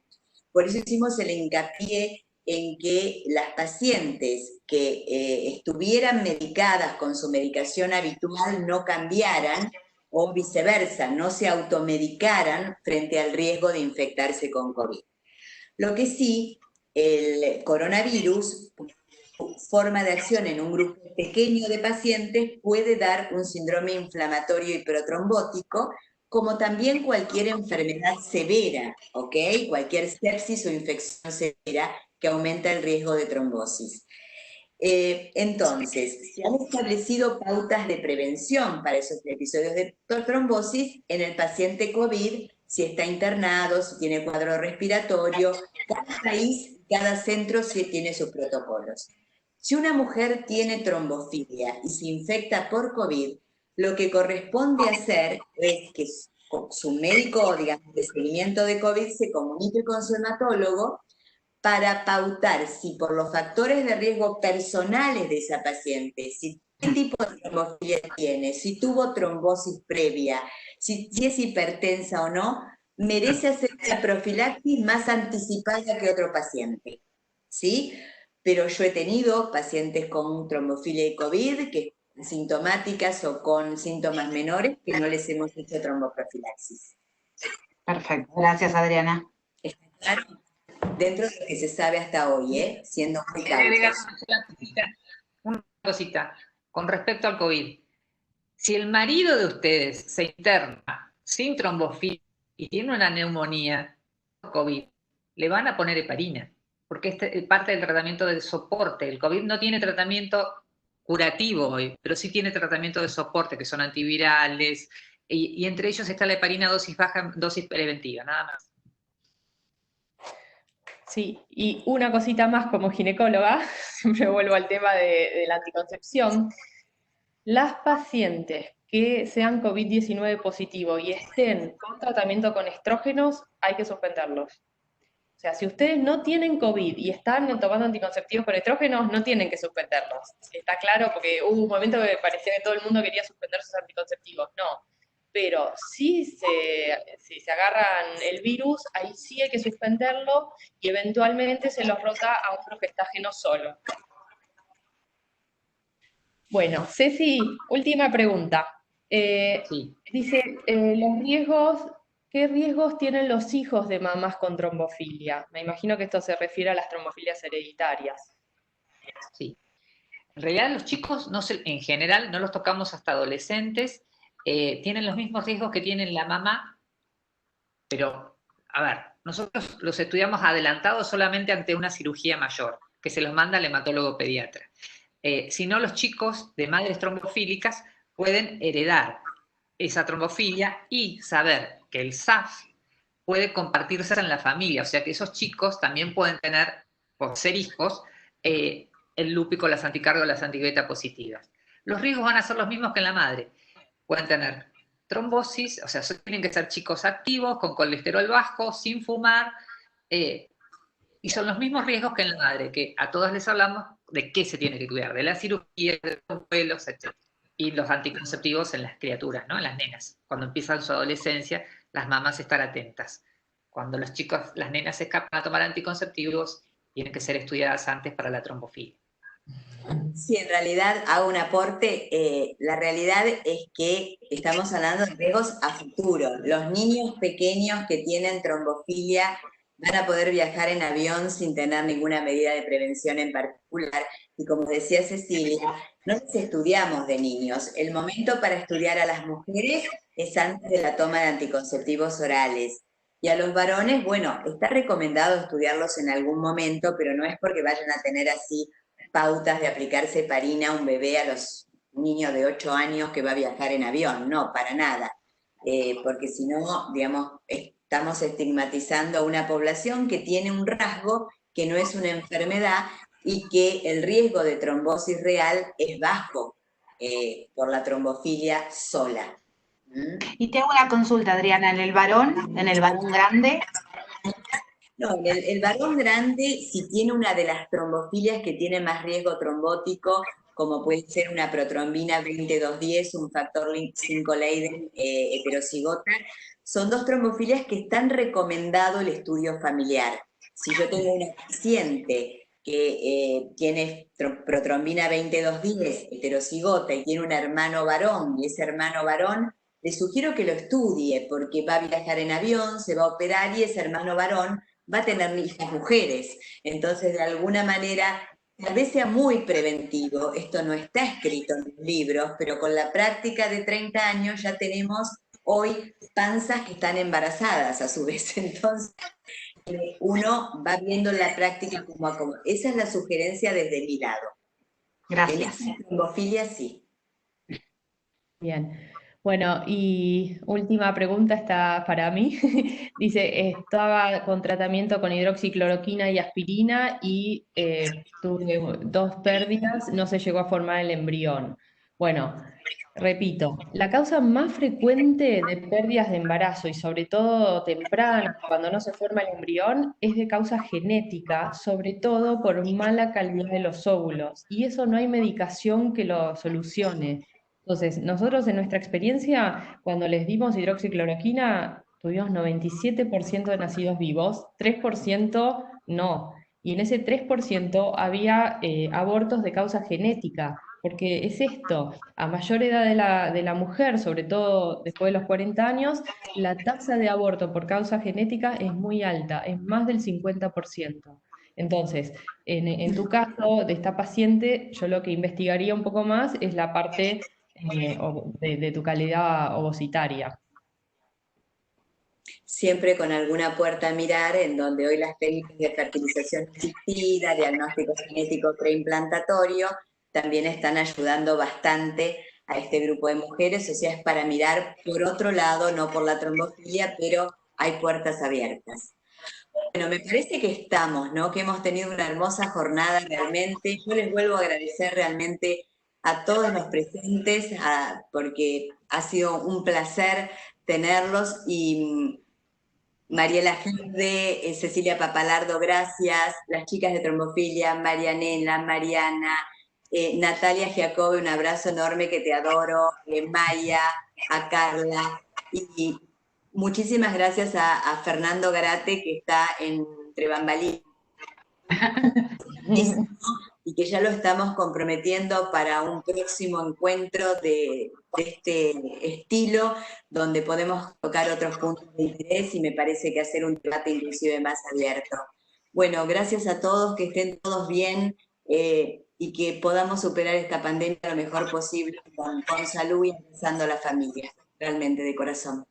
Por eso hicimos el hincapié en que las pacientes que estuvieran medicadas con su medicación habitual no cambiaran o viceversa, no se automedicaran frente al riesgo de infectarse con COVID. Lo que sí, el coronavirus, forma de acción en un grupo pequeño de pacientes, puede dar un síndrome inflamatorio hipertrombótico, como también cualquier enfermedad severa, ¿ok? Cualquier sepsis o infección severa que aumenta el riesgo de trombosis. Entonces, se han establecido pautas de prevención para esos episodios de trombosis en el paciente COVID, si está internado, si tiene cuadro respiratorio. Cada país, cada centro sí tiene sus protocolos. Si una mujer tiene trombofilia y se infecta por COVID, lo que corresponde hacer es que su médico, digamos, de seguimiento de COVID se comunique con su hematólogo para pautar si por los factores de riesgo personales de esa paciente, si qué tipo de trombofilia tiene, si tuvo trombosis previa, si es hipertensa o no, merece hacer una profilaxis más anticipada que otro paciente, ¿sí? Pero yo he tenido pacientes con trombofilia y COVID que sintomáticas o con síntomas menores que no les hemos hecho tromboprofilaxis. Perfecto, gracias Adriana. ¿Está claro? Dentro de lo que se sabe hasta hoy, siendo muy cautos. Una cosita, con respecto al COVID. Si el marido de ustedes se interna sin trombofilia y tiene una neumonía COVID, le van a poner heparina, porque es parte del tratamiento de soporte. El COVID no tiene tratamiento curativo hoy, pero sí tiene tratamiento de soporte, que son antivirales, y entre ellos está la heparina dosis baja, dosis preventiva, nada más. Sí, y una cosita más como ginecóloga, siempre vuelvo al tema de la anticoncepción. Las pacientes que sean COVID-19 positivo y estén con tratamiento con estrógenos, hay que suspenderlos. O sea, si ustedes no tienen COVID y están tomando anticonceptivos con estrógenos, no tienen que suspenderlos. Está claro, porque hubo un momento que parecía que todo el mundo quería suspender sus anticonceptivos. No. Pero si se agarran el virus, ahí sí hay que suspenderlo y eventualmente se los rota a un progestágeno solo. Bueno, Ceci, última pregunta. Sí. Dice, los riesgos, ¿qué riesgos tienen los hijos de mamás con trombofilia? Me imagino que esto se refiere a las trombofilias hereditarias. Sí. En realidad los chicos, en general, no los tocamos hasta adolescentes. tienen los mismos riesgos que tiene la mamá, pero, a ver, nosotros los estudiamos adelantados solamente ante una cirugía mayor, que se los manda al hematólogo pediatra. Si no, los chicos de madres trombofílicas pueden heredar esa trombofilia y saber que el SAF puede compartirse en la familia, o sea que esos chicos también pueden tener, por ser hijos, el lúpico, las anticardio, las antibeta positivas. Los riesgos van a ser los mismos que en la madre. Pueden tener trombosis, o sea, tienen que ser chicos activos, con colesterol bajo, sin fumar, y son los mismos riesgos que en la madre, que a todas les hablamos de qué se tiene que cuidar, de la cirugía, de los vuelos, etc. Y los anticonceptivos en las criaturas, ¿no? En las nenas. Cuando empiezan su adolescencia, las mamás estar atentas. Cuando los chicos, las nenas se escapan a tomar anticonceptivos, tienen que ser estudiadas antes para la trombofilia. Sí, en realidad hago un aporte. La realidad es que estamos hablando de riesgos a futuro. Los niños pequeños que tienen trombofilia van a poder viajar en avión sin tener ninguna medida de prevención en particular. Y como decía Cecilia, no les estudiamos de niños. El momento para estudiar a las mujeres es antes de la toma de anticonceptivos orales. Y a los varones, bueno, está recomendado estudiarlos en algún momento, pero no es porque vayan a tener así pautas de aplicarse heparina a un bebé, a los niños de 8 años que va a viajar en avión, no, para nada, porque si no, digamos, estamos estigmatizando a una población que tiene un rasgo que no es una enfermedad y que el riesgo de trombosis real es bajo por la trombofilia sola. Y te hago una consulta, Adriana, en el varón grande. No, el varón grande, si tiene una de las trombofilias que tiene más riesgo trombótico, como puede ser una protrombina 2210, un factor 5 Leiden heterocigota, son dos trombofilias que están recomendado el estudio familiar. Si yo tengo una paciente que tiene protrombina 2210 heterocigota y tiene un hermano varón, y ese hermano varón, le sugiero que lo estudie porque va a viajar en avión, se va a operar y ese hermano varón va a tener hijas mujeres. Entonces, de alguna manera, tal vez sea muy preventivo. Esto no está escrito en los libros, pero con la práctica de 30 años ya tenemos hoy panzas que están embarazadas a su vez. Entonces, uno va viendo la práctica como a como. Esa es la sugerencia desde mi lado. Gracias. En esta trombofilia sí. Bien. Bueno, y última pregunta está para mí. Dice, estaba con tratamiento con hidroxicloroquina y aspirina y tuve 2 pérdidas, no se llegó a formar el embrión. Bueno, repito, la causa más frecuente de pérdidas de embarazo y sobre todo tempranas, cuando no se forma el embrión, es de causa genética, sobre todo por mala calidad de los óvulos. Y eso no hay medicación que lo solucione. Entonces, nosotros en nuestra experiencia, cuando les dimos hidroxicloroquina, tuvimos 97% de nacidos vivos, 3% no. Y en ese 3% había abortos de causa genética, porque es esto, a mayor edad de la mujer, sobre todo después de los 40 años, la tasa de aborto por causa genética es muy alta, es más del 50%. Entonces, en tu caso de esta paciente, yo lo que investigaría un poco más es la parte de tu calidad ovocitaria. Siempre con alguna puerta a mirar, en donde hoy las técnicas de fertilización asistida, diagnóstico genético preimplantatorio, también están ayudando bastante a este grupo de mujeres, o sea, es para mirar por otro lado, no por la trombofilia, pero hay puertas abiertas. Bueno, me parece que estamos, ¿no? Que hemos tenido una hermosa jornada realmente. Yo les vuelvo a agradecer realmente a todos los presentes, porque ha sido un placer tenerlos y Mariela Gerde, Cecilia Papalardo, gracias, las chicas de trombofilia, Marianela, Mariana, Natalia Giacobbe, un abrazo enorme que te adoro, Maya, a Carla, y muchísimas gracias a Fernando Garate que está entre bambalinas y que ya lo estamos comprometiendo para un próximo encuentro de este estilo, donde podemos tocar otros puntos de interés y me parece que hacer un debate inclusive más abierto. Bueno, gracias a todos, que estén todos bien. y que podamos superar esta pandemia lo mejor posible con salud y empezando a la familia, realmente de corazón.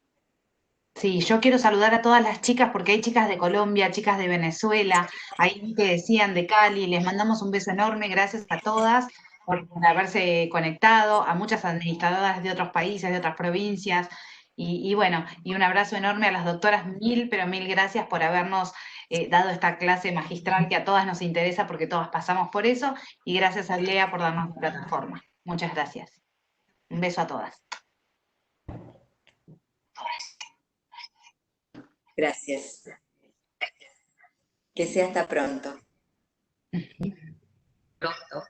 Sí, yo quiero saludar a todas las chicas porque hay chicas de Colombia, chicas de Venezuela, ahí que decían de Cali, les mandamos un beso enorme, gracias a todas por haberse conectado, a muchas administradoras de otros países, de otras provincias, y bueno, y un abrazo enorme a las doctoras, mil, pero mil gracias por habernos dado esta clase magistral que a todas nos interesa porque todas pasamos por eso, y gracias a Lea por darnos la plataforma. Muchas gracias. Un beso a todas. Gracias. Que sea hasta pronto. Pronto.